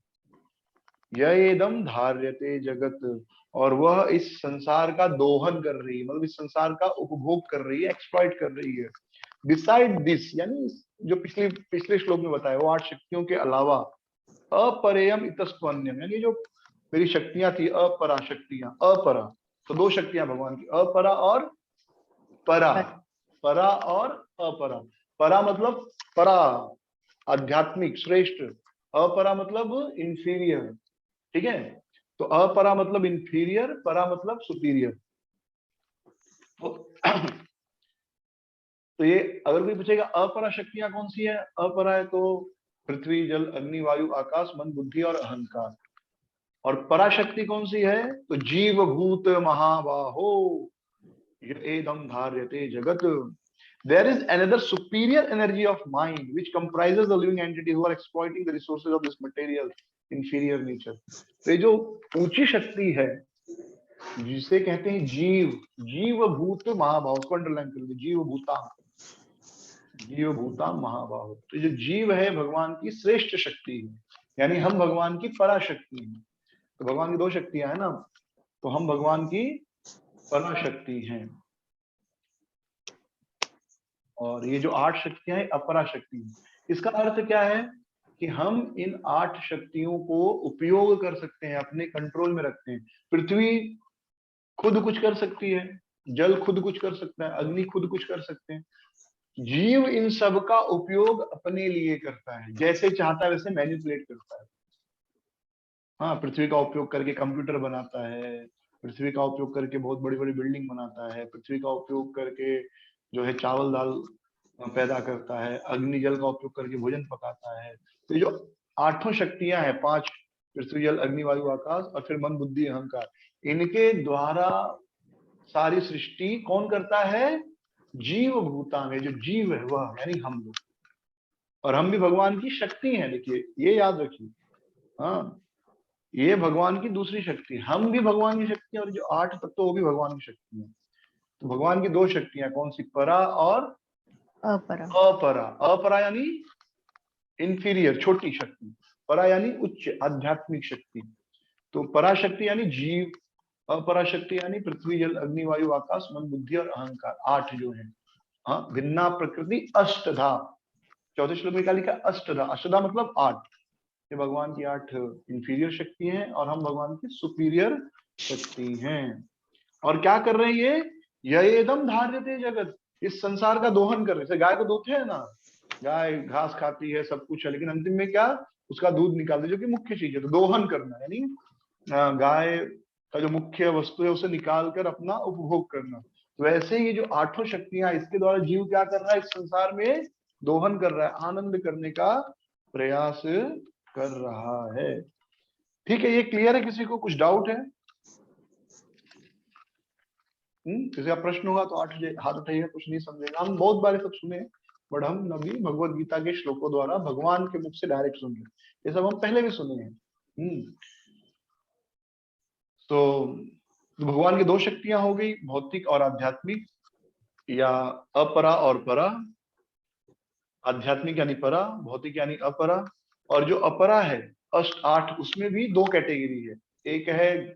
यदम धार्यते जगत, और वह इस संसार का दोहन कर रही है, मतलब इस संसार का उपभोग कर रही है, एक्सप्लॉइट कर रही है। बिसाइड दिस, यानी जो पिछले पिछले श्लोक में बताया, वो 8 शक्तियों के अलावा अपरेयम इतस्त्वन्यम, यानी जो मेरी शक्तियां थी अपरा शक्तियां, अपरा, तो 2 शक्तियां भगवान की, अपरा और परा। परा और अपरा। परा मतलब परा, आध्यात्मिक श्रेष्ठ, अपरा मतलब इंफीरियर, ठीक है। तो अपरा मतलब इंफीरियर, परा मतलब सुपीरियर। तो ये अगर कोई पूछेगा अपरा शक्तियां कौन सी है, अपरा है तो पृथ्वी जल अग्नि वायु आकाश मन बुद्धि और अहंकार। और पराशक्ति कौन सी है, तो जीव भूत महाबाहो एदम धार्यते जगत। There is another superior energy of mind which comprises the living entity who are exploiting the resources of this material inferior nature. तो ये जो ऊंची शक्ति है जिसे कहते हैं जीव, जीव भूत महाभाव, उसको अंडरलाइन कर लीजिए, जीव भूता, जीव भूता महाभाव। तो जो जीव है भगवान की श्रेष्ठ शक्ति है, यानी हम भगवान की पराशक्ति हैं। तो भगवान की 2 शक्तियां है ना, तो हम भगवान की पराशक्ति हैं। और ये जो 8 शक्तियां हैं अपरा शक्ति है। इसका अर्थ क्या है कि हम इन 8 शक्तियों को उपयोग कर सकते हैं, अपने कंट्रोल में रखते हैं। पृथ्वी खुद कुछ कर सकती है, जल खुद कुछ कर सकता है, अग्नि खुद कुछ कर सकते हैं। जीव इन सब का उपयोग अपने लिए करता है, जैसे चाहता है वैसे मैनिपुलेट करता है। हाँ, पृथ्वी का उपयोग करके कंप्यूटर बनाता है, पृथ्वी का उपयोग करके बहुत बड़ी बड़ी बिल्डिंग बनाता है, पृथ्वी का उपयोग करके जो है चावल दाल पैदा करता है, अग्नि जल का उपयोग करके भोजन पकाता है। तो जो 8 शक्तियां हैं, 5 पृथ्वी जल अग्नि वायु आकाश और फिर मन बुद्धि अहंकार, इनके द्वारा सारी सृष्टि कौन करता है, जीव भूता में, जो जीव है वह, यानी हम लोग। और हम भी भगवान की शक्ति हैं, देखिए ये याद रखिए। हाँ, ये भगवान की दूसरी शक्ति, हम भी भगवान की शक्ति है, और जो 8 तत्व वो भी भगवान की शक्ति है। तो भगवान की 2 शक्तियां कौन सी, परा और अपरा। अपरा। अपरा यानी इंफीरियर, छोटी शक्ति, परा यानी उच्च आध्यात्मिक शक्ति। तो पराशक्ति यानी जीव, अपराशक्ति यानी पृथ्वी जल अग्नि वायु आकाश मन बुद्धि और अहंकार, 8 जो है। हाँ, भिन्ना प्रकृति अष्टधा, चौथे श्लोक में क्या लिखा, अष्टधा। अष्टधा मतलब 8। ये भगवान की 8 इंफीरियर शक्ति हैं, और हम भगवान की सुपीरियर शक्ति हैं। और क्या कर रहे हैं ये एकदम धार्यते जगत, इस संसार का दोहन कर रहे हैं। जैसे गाय को दोहते हैं ना, गाय घास खाती है, सब कुछ है, लेकिन अंतिम में क्या, उसका दूध निकालते, जो कि मुख्य चीज है। तो दोहन करना यानी गाय का जो मुख्य वस्तु है उसे निकाल कर अपना उपभोग करना। तो वैसे ये जो 8 शक्तियां, इसके द्वारा जीव क्या कर रहा है, इस संसार में दोहन कर रहा है, आनंद करने का प्रयास कर रहा है। ठीक है, ये क्लियर है? किसी को कुछ डाउट है? किसी का प्रश्न होगा तो हाथ उठाइए, कुछ नहीं समझेगा। हम बहुत बार सब सुने, बट हम अभी भगवत गीता के श्लोकों द्वारा भगवान के मुख से डायरेक्ट सुन रहे, ये सब हम पहले भी सुने हैं। तो भगवान की 2 शक्तियां हो गई, भौतिक और आध्यात्मिक। या अपरा और परा, आध्यात्मिक यानी परा, भौतिक यानी अपरा। और जो अपरा है अष्ट आठ, उसमें भी दो कैटेगरी है, एक है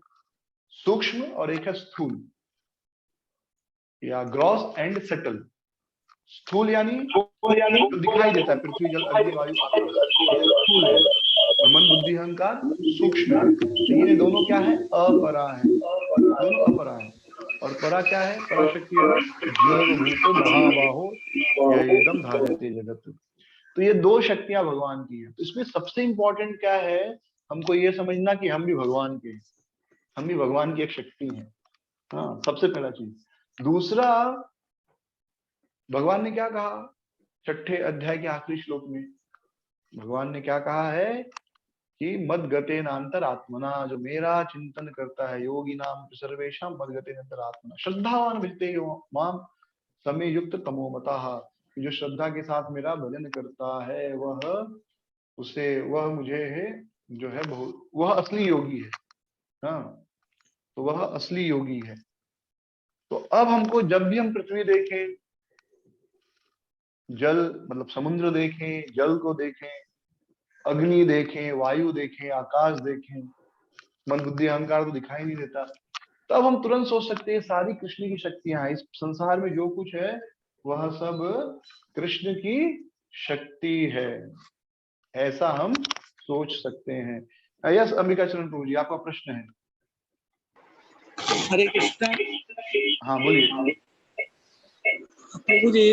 सूक्ष्म और एक है स्थूल, या ग्रॉस एंड सेटल। स्थूल यानी जो दिखाई देता है, पृथ्वी जल अग्नि वायु आकाश, ये स्थूल है, और मन बुद्धि अहंकार सूक्ष्म है। तो ये दोनों क्या है, अपरा है, दोनों अपरा है। और परा क्या है, पराशक्ति है जीव भूत महाबाहो यदम धार्यते जगत। तो ये दो शक्तियां भगवान की है। तो इसमें सबसे इंपॉर्टेंट क्या है, हमको ये समझना कि हम भी भगवान के हैं, हम भी भगवान की एक शक्ति है। हाँ, सबसे पहला चीज। दूसरा, भगवान ने क्या कहा छठे अध्याय के आखिरी श्लोक में, भगवान ने क्या कहा है कि मद गते नांतर आत्मना, जो मेरा चिंतन करता है, योगी नाम सर्वेशा मद गते नांतर आत्मना श्रद्धावान भजते यो माम समय युक्त तमोमतः। जो श्रद्धा के साथ मेरा भजन करता है वह मुझे है, जो है बहुत, वह असली योगी है। हाँ, तो वह असली योगी है। तो अब हमको जब भी हम पृथ्वी देखें, जल मतलब समुद्र देखें, जल को देखें, अग्नि देखें, वायु देखें, आकाश देखें, मन बुद्धि अहंकार तो दिखाई नहीं देता, तब हम तुरंत सोच सकते हैं सारी कृष्ण की शक्तियां हैं। इस संसार में जो कुछ है वह सब कृष्ण की शक्ति है, ऐसा हम सोच सकते हैं। यस अंबिका चरण प्रभु जी, आपका प्रश्न है। हरे कृष्णा। हाँ बोलिए। प्रभु जी,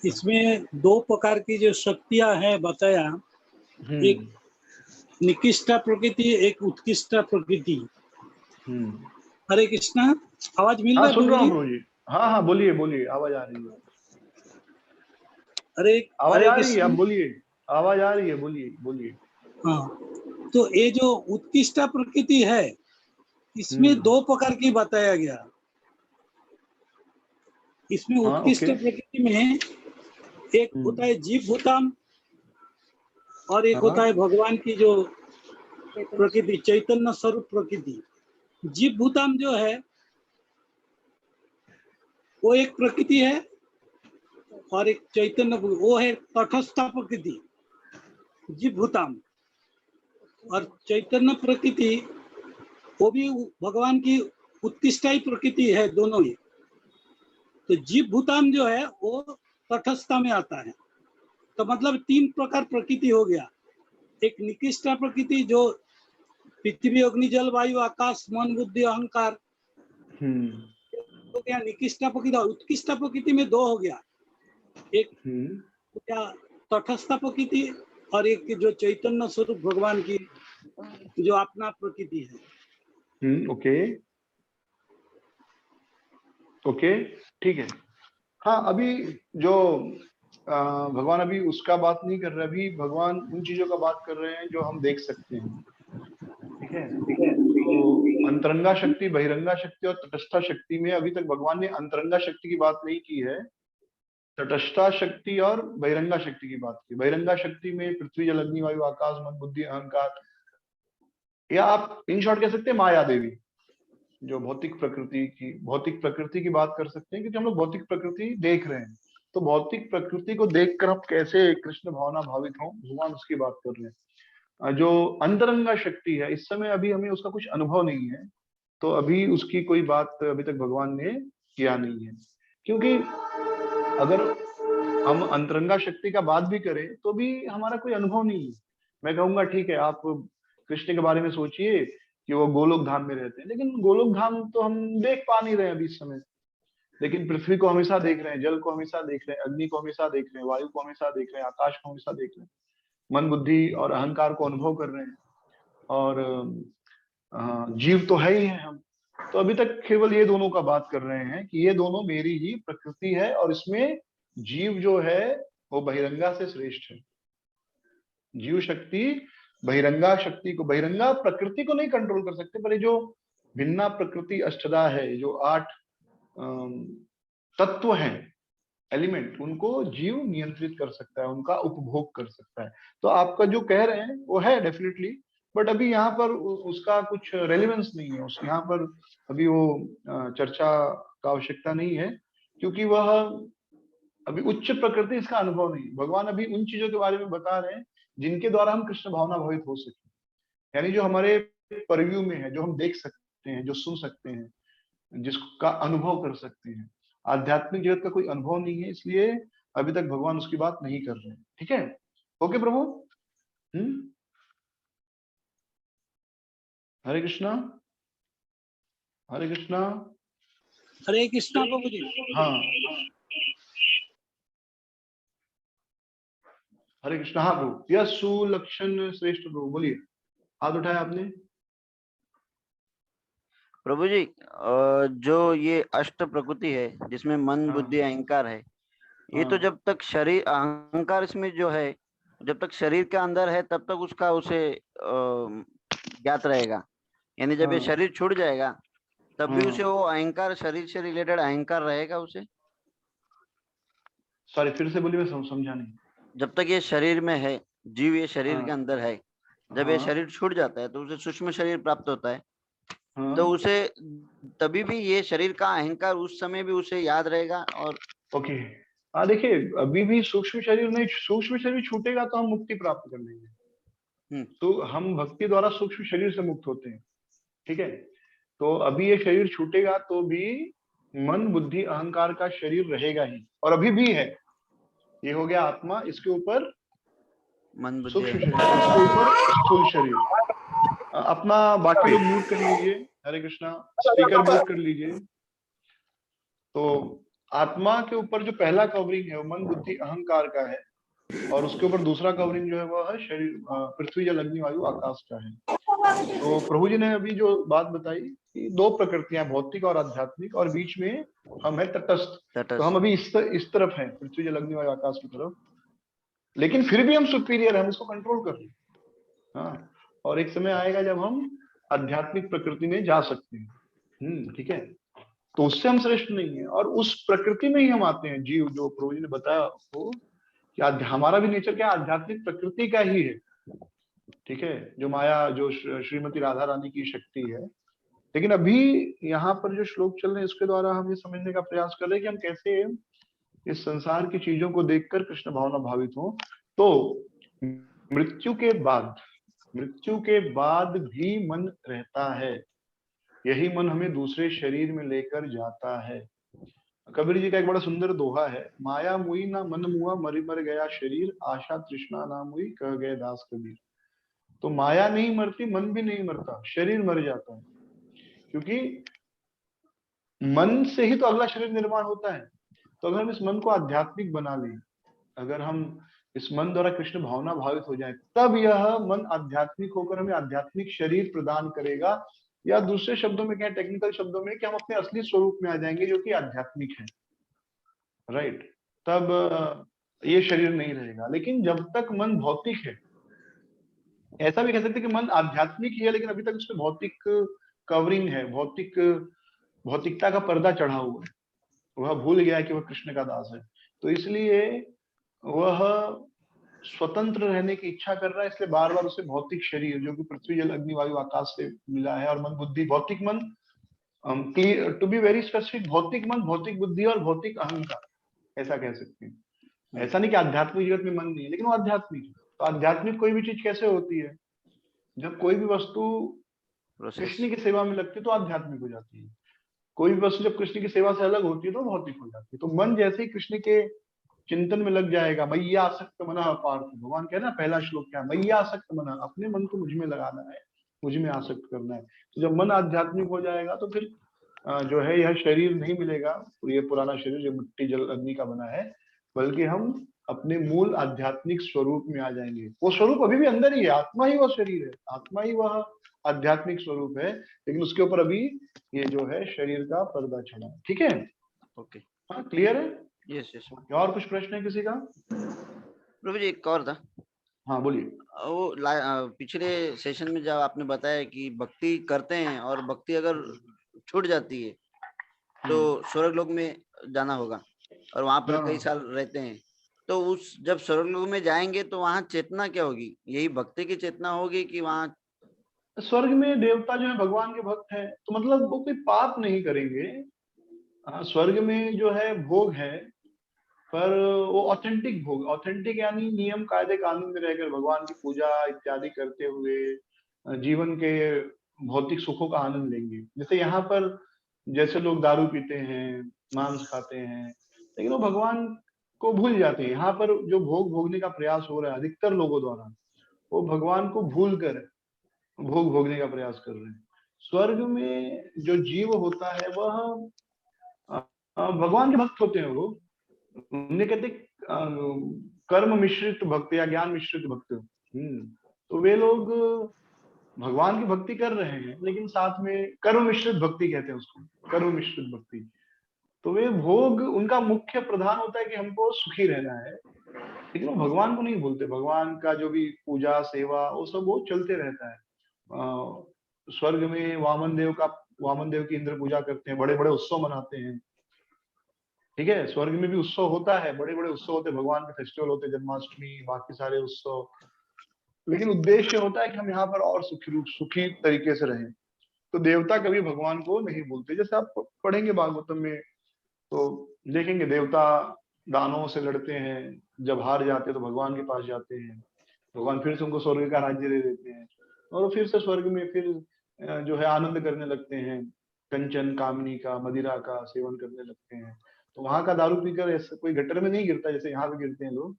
इसमें दो प्रकार की जो शक्तियां हैं बताया, एक निकृष्टा प्रकृति, एक उत्कृष्टा प्रकृति। हरे कृष्णा, आवाज मिल रहा है? सुन रहा हूँ प्रभु जी। हाँ हाँ बोलिए बोलिए, आवाज आ रही है। आवाज आ रही है, आप बोलिए, आवाज आ रही है, बोलिए बोलिए। हाँ, तो ये जो उत्कृष्टा प्रकृति है, इसमें दो प्रकार की बताया गया। इसमें उत्कृष्ट प्रकृति में एक होता है जीव भूताम, और एक होता है भगवान की जो प्रकृति, चैतन्य स्वरूप प्रकृति। जीव भूताम जो है वो एक प्रकृति है, और एक चैतन्य वो है तटस्थ प्रकृति, जीव भूताम। और चैतन्य प्रकृति वो भी भगवान की उत्कृष्टाई प्रकृति है, दोनों ही। तो जीव भूताम जो है वो तटस्थता में आता है। तो मतलब तीन प्रकार प्रकृति हो गया। एक निकृष्टा प्रकृति जो पृथ्वी अग्नि जल वायु आकाश मन बुद्धि अहंकार हो गया निकृष्टा प्रकृति। और उत्कृष्टा प्रकृति में दो हो गया, एक क्या तटस्थ प्रकृति, और एक जो चैतन्य स्वरूप भगवान की जो अपना प्रकृति है। ओके ठीक है। हाँ, अभी जो भगवान अभी उसका बात नहीं कर रहे, अभी भगवान उन चीजों का बात कर रहे हैं जो हम देख सकते हैं। ठीक है, तो अंतरंगा शक्ति, बहिरंगा शक्ति और तटस्था शक्ति में अभी तक भगवान ने अंतरंगा शक्ति की बात नहीं की है, तटस्था शक्ति और बहिरंगा शक्ति की बात की। बहिरंगा शक्ति में पृथ्वी जल अग्नि वायु आकाश मन बुद्धि अहंकार, या आप इन शॉर्ट कह सकते हैं माया देवी, जो भौतिक प्रकृति की बात कर सकते हैं, क्योंकि हम लोग भौतिक प्रकृति देख रहे हैं। तो भौतिक प्रकृति को देखकर हम कैसे कृष्ण भावना भावित हों, भगवान उसकी बात कर रहे हैं। जो अंतरंगा शक्ति है, इस समय अभी हमें उसका कुछ अनुभव नहीं है, तो अभी उसकी कोई बात अभी तक भगवान ने किया नहीं है। क्योंकि अगर हम अंतरंगा शक्ति का बात भी करें तो भी हमारा कोई अनुभव नहीं है। मैं कहूंगा ठीक है, आप कृष्ण के बारे में सोचिए कि वो गोलोक धाम में रहते हैं, लेकिन गोलोक धाम तो हम देख पा नहीं रहे अभी इस समय। लेकिन पृथ्वी को हमेशा देख रहे हैं, जल को हमेशा देख रहे हैं, अग्नि को हमेशा देख रहे हैं, वायु को हमेशा देख रहे हैं, आकाश को हमेशा देख रहे हैं, मन बुद्धि और अहंकार को अनुभव कर रहे हैं, और जीव तो है ही है हम। तो अभी तक केवल ये दोनों का बात कर रहे हैं कि ये दोनों मेरी ही प्रकृति है, और इसमें जीव जो है वो बहिरंगा से श्रेष्ठ है। जीव शक्ति बहिरंगा शक्ति को, बहिरंगा प्रकृति को नहीं कंट्रोल कर सकते, पर ये जो भिन्ना प्रकृति अष्टधा है, जो 8 तत्व हैं, एलिमेंट, उनको जीव नियंत्रित कर सकता है, उनका उपभोग कर सकता है। तो आपका जो कह रहे हैं वो है डेफिनेटली, बट अभी यहाँ पर उसका कुछ रेलिवेंस नहीं है, उस यहाँ पर अभी वो चर्चा का आवश्यकता नहीं है, क्योंकि वह अभी उच्च प्रकृति इसका अनुभव नहीं। भगवान अभी उन चीजों के बारे में बता रहे हैं जिनके द्वारा हम कृष्ण भावना भावित हो सके, यानी जो हमारे परव्यू में है, जो हम देख सकते हैं, जो सुन सकते हैं, जिसका अनुभव कर सकते हैं। आध्यात्मिक जगत का कोई अनुभव नहीं है, इसलिए अभी तक भगवान उसकी बात नहीं कर रहे हैं। ठीक है, ओके प्रभु। हरे कृष्णा, हरे कृष्णा। हरे कृष्णा प्रभु जी। हाँ, हरे कृष्णा। हाँ प्रभु, यह सुलक्षण श्रेष्ठ प्रभु, बोलिए, हाथ उठाया आपने। प्रभु जी, जो ये अष्ट प्रकृति है जिसमें मन, हाँ। बुद्धि, अहंकार है, ये तो हाँ। जब तक शरीर, अहंकार इसमें जो है जब तक शरीर के अंदर है तब तक उसका उसे ज्ञात रहेगा, यानी जब ये हाँ। शरीर छूट जाएगा तब भी हाँ। उसे वो अहंकार, शरीर से रिलेटेड अहंकार रहेगा उसे। सॉरी, फिर से बोलिए, मैं समझा नहीं। जब तक ये शरीर में है, जीव ये शरीर के हाँ। अंदर है, जब ये हाँ। शरीर छूट जाता है तो उसे सूक्ष्म शरीर प्राप्त होता है, हाँ। तो उसे तभी भी ये शरीर का अहंकार उस समय भी उसे याद रहेगा। और ओके, हाँ देखिए, अभी भी सूक्ष्म शरीर नहीं, सूक्ष्म शरीर छूटेगा तो हम मुक्ति प्राप्त कर लेंगे। तो हम भक्ति द्वारा सूक्ष्म शरीर से मुक्त होते हैं। ठीक है, तो अभी ये शरीर छूटेगा तो भी मन, बुद्धि, अहंकार का शरीर रहेगा ही, और अभी भी है। ये हो गया आत्मा, इसके ऊपर मन, बुद्धि, सूक्ष्म शरीर, इसके ऊपर स्थूल शरीर। अपना बाकी लोग म्यूट कर लीजिए, हरे कृष्णा, स्पीकर म्यूट कर लीजिए। तो आत्मा के ऊपर जो पहला कवरिंग है वो मन, बुद्धि, अहंकार का है, और उसके ऊपर दूसरा कवरिंग जो है वो है शरीर, पृथ्वी, जल, अग्नि, वायु, आकाश का है। तो प्रभु जी ने अभी जो बात बताई कि दो प्रकृतियां, भौतिक और आध्यात्मिक, और बीच में हम है तटस्थ। तो हम अभी इस तरफ हैं, पृथ्वी, जल, अग्नि, वायु, आकाश की तरफ, लेकिन फिर भी हम सुपीरियर हैं, हम इसको कंट्रोल कर रहे हैं। हाँ, और एक समय आएगा जब हम आध्यात्मिक प्रकृति में जा सकते हैं। ठीक है, तो उससे हम श्रेष्ठ नहीं है, और उस प्रकृति में ही हम आते हैं। जीव, जो प्रभु जी ने बताया वो कि हमारा भी नेचर क्या, आध्यात्मिक प्रकृति का ही है। ठीक है, जो माया, जो श्रीमती राधा रानी की शक्ति है। लेकिन अभी यहाँ पर जो श्लोक चल रहे हैं इसके द्वारा हम ये समझने का प्रयास कर रहे हैं कि हम कैसे इस संसार की चीजों को देखकर कृष्ण भावना भावित हो। तो मृत्यु के बाद भी मन रहता है, यही मन हमें दूसरे शरीर में लेकर जाता है। कबीर जी का एक बड़ा सुंदर दोहा है, माया मुई ना मन मुआ, मरी मर गया शरीर, आशा तृष्णा ना मुई, कह गए दास कबीर। तो माया नहीं मरती, मन भी नहीं मरता, शरीर मर जाता है, क्योंकि मन से ही तो अगला शरीर निर्माण होता है। तो अगर हम इस मन को आध्यात्मिक बना लें, अगर हम इस मन द्वारा कृष्ण भावना भावित हो जाए, तब यह मन आध्यात्मिक होकर हमें आध्यात्मिक शरीर प्रदान करेगा, या दूसरे शब्दों में क्या, टेक्निकल शब्दों में, कि हम अपने असली स्वरूप में आ जाएंगे जो कि आध्यात्मिक है। राइट, तब ये शरीर नहीं रहेगा। लेकिन जब तक मन भौतिक है, ऐसा भी कह सकते हैं कि मन आध्यात्मिक ही है लेकिन अभी तक उस पर भौतिक कवरिंग है, भौतिकता का पर्दा चढ़ा हुआ है, वह भूल गया कि वह कृष्ण का दास है। तो इसलिए वह स्वतंत्र रहने की इच्छा कर रहा है, इसलिए बार बार उसे भौतिक शरीर, जो कि पृथ्वी, जल, अग्नि, वायु, आकाश से मिला है, और मन, बुद्धि, भौतिक मन, टू बी वेरी स्पेसिफिक, भौतिक मन, भौतिक बुद्धि और भौतिक अहंकार, ऐसा कह सकते हैं। ऐसा नहीं कि आध्यात्मिक जगत में मन नहीं है, लेकिन वो आध्यात्मिक है। तो आध्यात्मिक कोई भी चीज कैसे होती है, जब कोई भी वस्तु कृष्ण की सेवा में लगती है तो आध्यात्मिक हो जाती है। कोई भी वस्तु जब कृष्ण की सेवा से अलग होती है तो भौतिक हो जाती है। तो मन जैसे ही कृष्ण के चिंतन में लग जाएगा, मैया आसक्त मना अपार्थ, भगवान कह रहे हैं पहला श्लोक क्या है, मैया आसक्त मना, अपने मन को मुझ में लगाना है, मुझ में आसक्त करना है। तो जब मन आध्यात्मिक हो जाएगा तो फिर जो है यह शरीर नहीं मिलेगा, ये पुराना शरीर जो मिट्टी, जल, अग्नि का बना है, बल्कि हम अपने मूल आध्यात्मिक स्वरूप में आ जाएंगे। वो स्वरूप अभी भी अंदर ही है, आत्मा ही वह शरीर है, आत्मा ही वह आध्यात्मिक स्वरूप है, लेकिन उसके ऊपर अभी ये जो है शरीर का पर्दा चढ़ा है। ठीक है, ओके, हाँ, क्लियर है? Yes yes. और कुछ प्रश्न है किसी का? प्रभु जी, एक और था। हाँ बोलिए। वो पिछले सेशन में जब आपने बताया कि भक्ति करते हैं और भक्ति अगर छूट जाती है तो स्वर्ग लोक में जाना होगा, और वहां पर कई साल रहते हैं, तो उस जब स्वर्ग लोक में जाएंगे तो वहां चेतना क्या होगी? यही भक्ति की चेतना होगी कि वहां स्वर्ग में देवता जो है भगवान के भक्त हैं, तो मतलब वो कोई पाप नहीं करेंगे। हाँ, स्वर्ग में जो है भोग है, पर वो ऑथेंटिक भोग, ऑथेंटिक यानी नियम कायदे कानून में रहकर भगवान की पूजा इत्यादि करते हुए जीवन के भौतिक सुखों का आनंद लेंगे। जैसे यहाँ पर जैसे लोग दारू पीते हैं, मांस खाते हैं, लेकिन वो भगवान को भूल जाते हैं। यहाँ पर जो भोग भोगने का प्रयास हो रहा है अधिकतर लोगों द्वारा, वो भगवान को भूल कर भोग भोगने का प्रयास कर रहे हैं। स्वर्ग में जो जीव होता है वह भगवान के भक्त होते हैं। वो उन्हें कहते कर्म मिश्रित भक्त या ज्ञान मिश्रित भक्त। तो वे लोग भगवान की भक्ति कर रहे हैं, लेकिन साथ में कर्म मिश्रित भक्ति कहते हैं उसको, कर्म मिश्रित भक्ति। तो वे भोग उनका मुख्य प्रधान होता है कि हमको सुखी रहना है, लेकिन वो भगवान को नहीं भूलते। भगवान का जो भी पूजा सेवा वो सब वो चलते रहता है। स्वर्ग में वामन देव की इंद्र पूजा करते हैं, बड़े बड़े उत्सव मनाते हैं। ठीक है, स्वर्ग में भी उत्सव होता है, बड़े बड़े उत्सव होते हैं, भगवान के फेस्टिवल होते हैं, जन्माष्टमी बाकी सारे उत्सव। लेकिन उद्देश्य होता है कि हम यहाँ पर और सुखी तरीके से रहें। तो देवता कभी भगवान को नहीं भूलते। जैसे आप पढ़ेंगे भागवतम में तो देखेंगे देवता दानवों से लड़ते हैं, जब हार जाते हैं तो भगवान के पास जाते हैं, भगवान फिर से उनको स्वर्ग का राज्य दे देते हैं, और वो फिर से स्वर्ग में फिर जो है आनंद करने लगते हैं, कंचन कामिनी का मदिरा का सेवन करने लगते हैं। तो वहां का दारू पीकर ऐसे कोई गटर में नहीं गिरता जैसे यहाँ पे गिरते हैं लोग,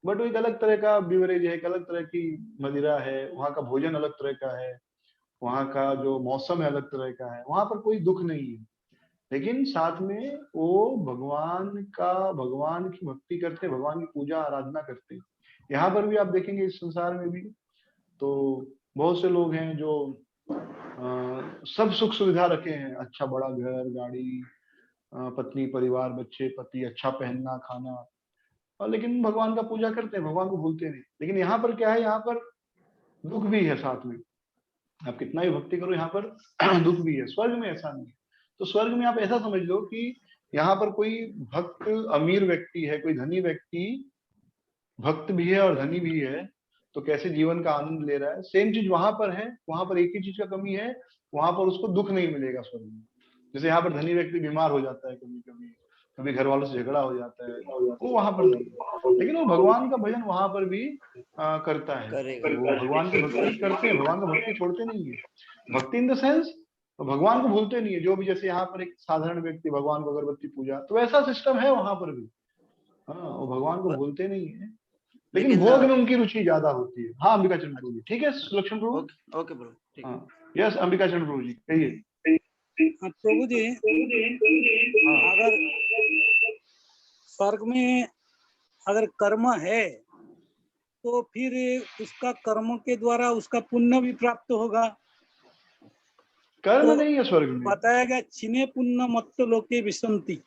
बट वो एक अलग तरह का बिवरेज है, एक अलग तरह की मदिरा है, वहाँ का भोजन अलग तरह का है, वहाँ का जो मौसम है अलग तरह का है, वहां पर कोई दुख नहीं है। लेकिन साथ में वो भगवान की भक्ति करते, भगवान की पूजा आराधना करते। यहाँ पर भी आप देखेंगे इस संसार में भी तो बहुत से लोग हैं जो सब सुख सुविधा रखे हैं, अच्छा बड़ा घर गाड़ी, पत्नी परिवार बच्चे पति, अच्छा पहनना खाना, और लेकिन भगवान का पूजा करते हैं, भगवान को भूलते नहीं। लेकिन यहाँ पर क्या है, यहाँ पर दुख भी है साथ में। आप कितना भी भक्ति करो यहाँ पर दुख भी है। स्वर्ग में ऐसा नहीं है। तो स्वर्ग में आप ऐसा समझ लो कि यहाँ पर कोई भक्त अमीर व्यक्ति है, कोई धनी व्यक्ति भक्त भी है और धनी भी है, तो कैसे जीवन का आनंद ले रहा है। सेम चीज वहां पर है, वहां पर एक ही चीज का कमी है, वहां पर उसको दुख नहीं मिलेगा स्वर्ग में। जैसे यहाँ पर धनी व्यक्ति बीमार हो जाता है, कभी कभी कभी घर वालों से झगड़ा हो जाता है, वो वहां पर नहीं है। लेकिन वो भगवान का भजन वहां पर भी करता है, करेगा। वो भगवान की भक्ति करते हैं, भगवान का भक्ति छोड़ते नहीं है। भक्ति इन द सेंस तो भगवान को भूलते नहीं है। जो भी जैसे यहाँ पर एक साधारण व्यक्ति भगवान को अगरबत्ती पूजा, तो वैसा सिस्टम है वहां पर भी। हाँ, वो भगवान को भूलते नहीं है, लेकिन लेकिन भोग में उनकी रुचि ज्यादा होती है। हाँ अंबिका चरण प्रभु जी, ठीक है सुलक्षण प्रभु। ओके ओके ब्रो, ठीक है। हाँ यस अंबिका चरण प्रभु जी कहिए। प्रभु जी, हाँ अगर स्वर्ग में अगर कर्म है तो फिर उसका कर्म के द्वारा उसका पुण्य भी प्राप्त होगा। कर्म तो नहीं है स्वर्ग में। बताया गया छिने पुण्य मत्त लोके विसंति।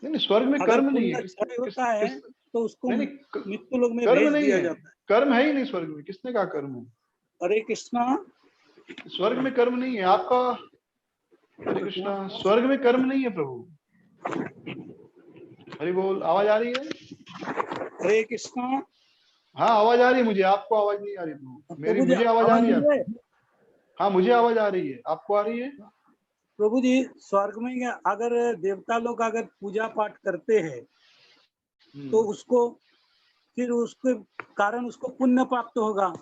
नहीं स्वर्ग में अगर कर्म नहीं है। पुण्य क्षय होता है तो उसको नहीं मृत्यु लोक में कर्म भेज नहीं दिया है, जाता है। कर्म है ही नहीं स्वर्ग में। किसने कहा कर्म है? हरे कृष्णा। स्वर्ग में कर्म नहीं है आपका। हरे कृष्णा, स्वर्ग में कर्म नहीं है प्रभु। हरि बोल, आवाज आ रही है? हरे कृष्णा। हाँ आवाज आ रही है मुझे, आपको आवाज नहीं आ रही प्रभु। मेरी प्रभु जी मुझे आवाज आ रही है मिल रही आपको? हाँ मुझे आवाज आ रही है, आपको आ रही है? प्रभु जी, स्वर्ग में अगर देवता लोग अगर पूजा पाठ करते हैं तो उसको फिर उसके कारण उसको पुण्य प्राप्त होगा।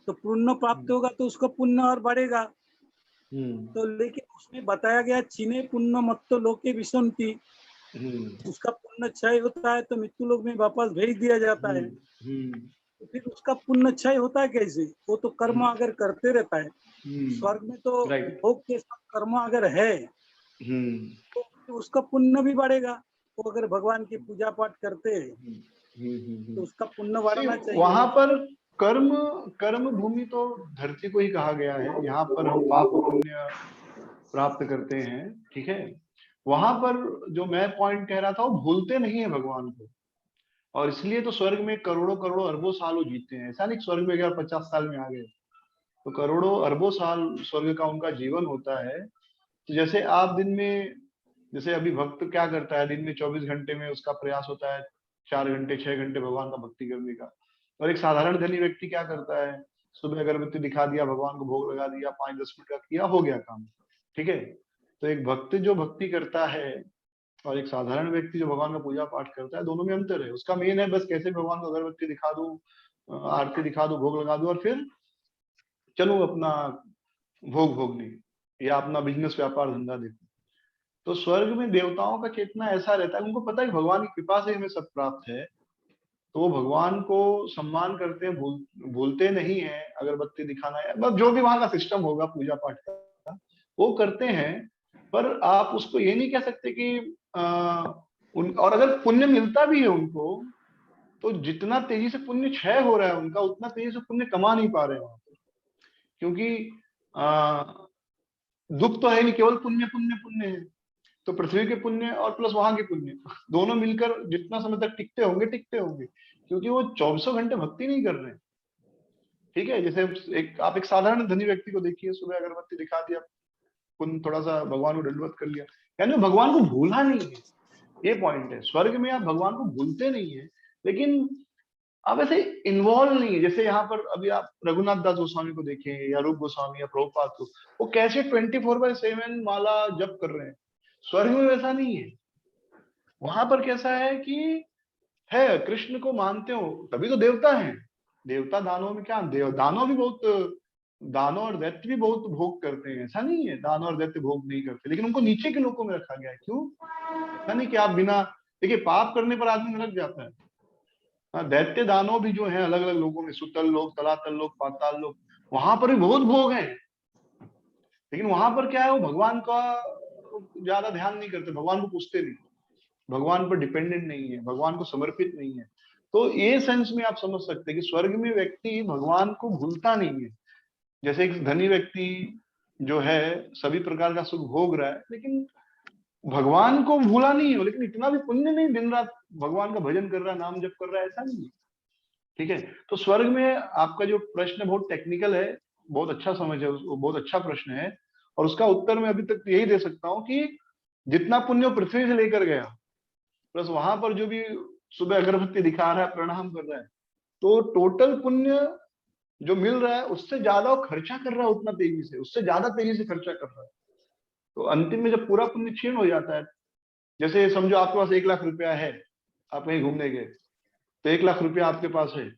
तो पुण्य प्राप्त होगा तो उसका पुण्य और बढ़ेगा। तो लेकिन उसमें बताया गया छिने पुण्य मत्तो लोके विसंति। उसका पुण्य क्षय होता है तो मृत्यु लोक में वापस भेज दिया जाता है। तो फिर उसका पुण्य क्षय होता है कैसे? वो तो कर्म अगर करते रहता है। स्वर्ग में तो भोग के साथ कर्म अगर है तो उसका पुण्य भी बढ़ेगा। वो अगर भगवान की पूजा पाठ करते हैं तो उसका पुण्य बढ़ना चाहिए। वहां पर कर्म भूमि तो धरती को ही कहा गया है। यहाँ पर हम पाप पुण्य प्राप्त करते हैं, ठीक है। वहां पर जो मैं पॉइंट कह रहा था, वो भूलते नहीं है भगवान को, और इसलिए तो स्वर्ग में करोड़ों करोड़ों अरबों साल वो जीते हैं। ऐसा नहीं स्वर्ग में अगर 50 साल में आ गए, तो करोड़ों अरबों साल स्वर्ग का उनका जीवन होता है। तो जैसे आप दिन में, जैसे अभी भक्त क्या करता है, दिन में 24 घंटे में उसका प्रयास होता है 4 घंटे 6 घंटे भगवान का भक्ति करने का। और एक साधारण धनी व्यक्ति क्या करता है, सुबह अगरबत्ती दिखा दिया, भगवान को भोग लगा दिया, 5-10 मिनट का किया, हो गया काम। ठीक है, तो एक भक्त जो भक्ति करता है और एक साधारण व्यक्ति जो भगवान का पूजा पाठ करता है, दोनों में अंतर है। उसका मेन है बस कैसे भगवान को अगरबत्ती दिखा दूं, आरती दिखा दूं, भोग लगा दूं और फिर चलो अपना भोग भोगने या अपना बिजनेस व्यापार धंधा देखो। तो स्वर्ग में देवताओं का चेतना ऐसा रहता है, उनको पता है कि भगवान की कृपा से हमें सब प्राप्त है, तो वो भगवान को सम्मान करते हैं, भूलते नहीं है। अगरबत्ती दिखाना है, मतलब जो भी वहां का सिस्टम होगा पूजा पाठ का वो करते हैं। पर आप उसको ये नहीं कह सकते कि और अगर पुण्य मिलता भी है उनको, तो जितना तेजी से पुण्य क्षय हो रहा है उनका, उतना तेजी से पुण्य कमा नहीं पा रहे हैं वहां पर। क्योंकि दुख तो है नहीं, केवल पुण्य पुण्य पुण्य है। तो पृथ्वी के पुण्य और प्लस वहां के पुण्य दोनों मिलकर जितना समय तक टिकते होंगे टिकते होंगे, क्योंकि वो 24 घंटे भक्ति नहीं कर रहे हैं। ठीक है, जैसे आप एक साधारण धनी व्यक्ति को देखिए, सुबह अगरबत्ती दिखा दिया, पुण्य थोड़ा सा भगवान को दंडवत कर लिया, यानी वो भगवान को भूला नहीं है। ये पॉइंट है, स्वर्ग में आप भगवान को भूलते नहीं है, लेकिन आप ऐसे इन्वॉल्व नहीं है। जैसे यहाँ पर अभी आप रघुनाथ दास गोस्वामी को देखें या रूप गोस्वामी या प्रभुपाद को, वो कैसे 24/7 माला जप कर रहे हैं। स्वर्ग में वैसा नहीं है। वहां पर कैसा है कि है कृष्ण को मानते हो तभी तो देवता है। देवता दानों में क्या, दानव भी बहुत, दानव और दैत्य भी बहुत भोग करते हैं, ऐसा नहीं है दानव और दैत्य भोग नहीं करते, लेकिन उनको नीचे के लोगों में रखा गया है। क्यों? ऐसा नहीं कि आप बिना, देखिए पाप करने पर आदमी नरक जाता है। हाँ, दैत्य दानव भी जो है अलग अलग लोगों में, सुतल लोग, तलातल लोग, पाताल लोग, वहां पर भी बहुत भोग है। लेकिन वहां पर क्या है, वो भगवान का ज्यादा ध्यान नहीं करते, भगवान को पूछते नहीं, भगवान पर डिपेंडेंट नहीं है, भगवान को समर्पित नहीं है। तो ये सेंस में आप समझ सकते हैं कि स्वर्ग में व्यक्ति भगवान को भूलता नहीं है। जैसे एक धनी व्यक्ति जो है सभी प्रकार का सुख भोग रहा है, लेकिन भगवान को भूला नहीं है, लेकिन इतना भी पुण्य नहीं, दिन रात भगवान का भजन कर रहा है, नाम जप कर रहा है, ऐसा नहीं है। ठीक है, तो स्वर्ग में आपका जो प्रश्न बहुत टेक्निकल है, बहुत अच्छा समझ है, बहुत अच्छा प्रश्न है, और उसका उत्तर मैं अभी तक यही दे सकता हूँ कि जितना पुण्य पृथ्वी से लेकर गया, प्लस वहां पर जो भी सुबह अगरबत्ती दिखा रहा है, प्रणाम कर रहा है, तो टोटल पुण्य जो मिल रहा है उससे ज्यादा वो खर्चा कर रहा है, उतना तेजी से, उससे ज्यादा तेजी से खर्चा कर रहा है। तो अंतिम में जब पूरा पुण्य क्षीण हो जाता है, जैसे समझो आपके पास 1 लाख रुपया है, आप कहीं घूमने गए, तो 1 लाख रुपया आपके पास है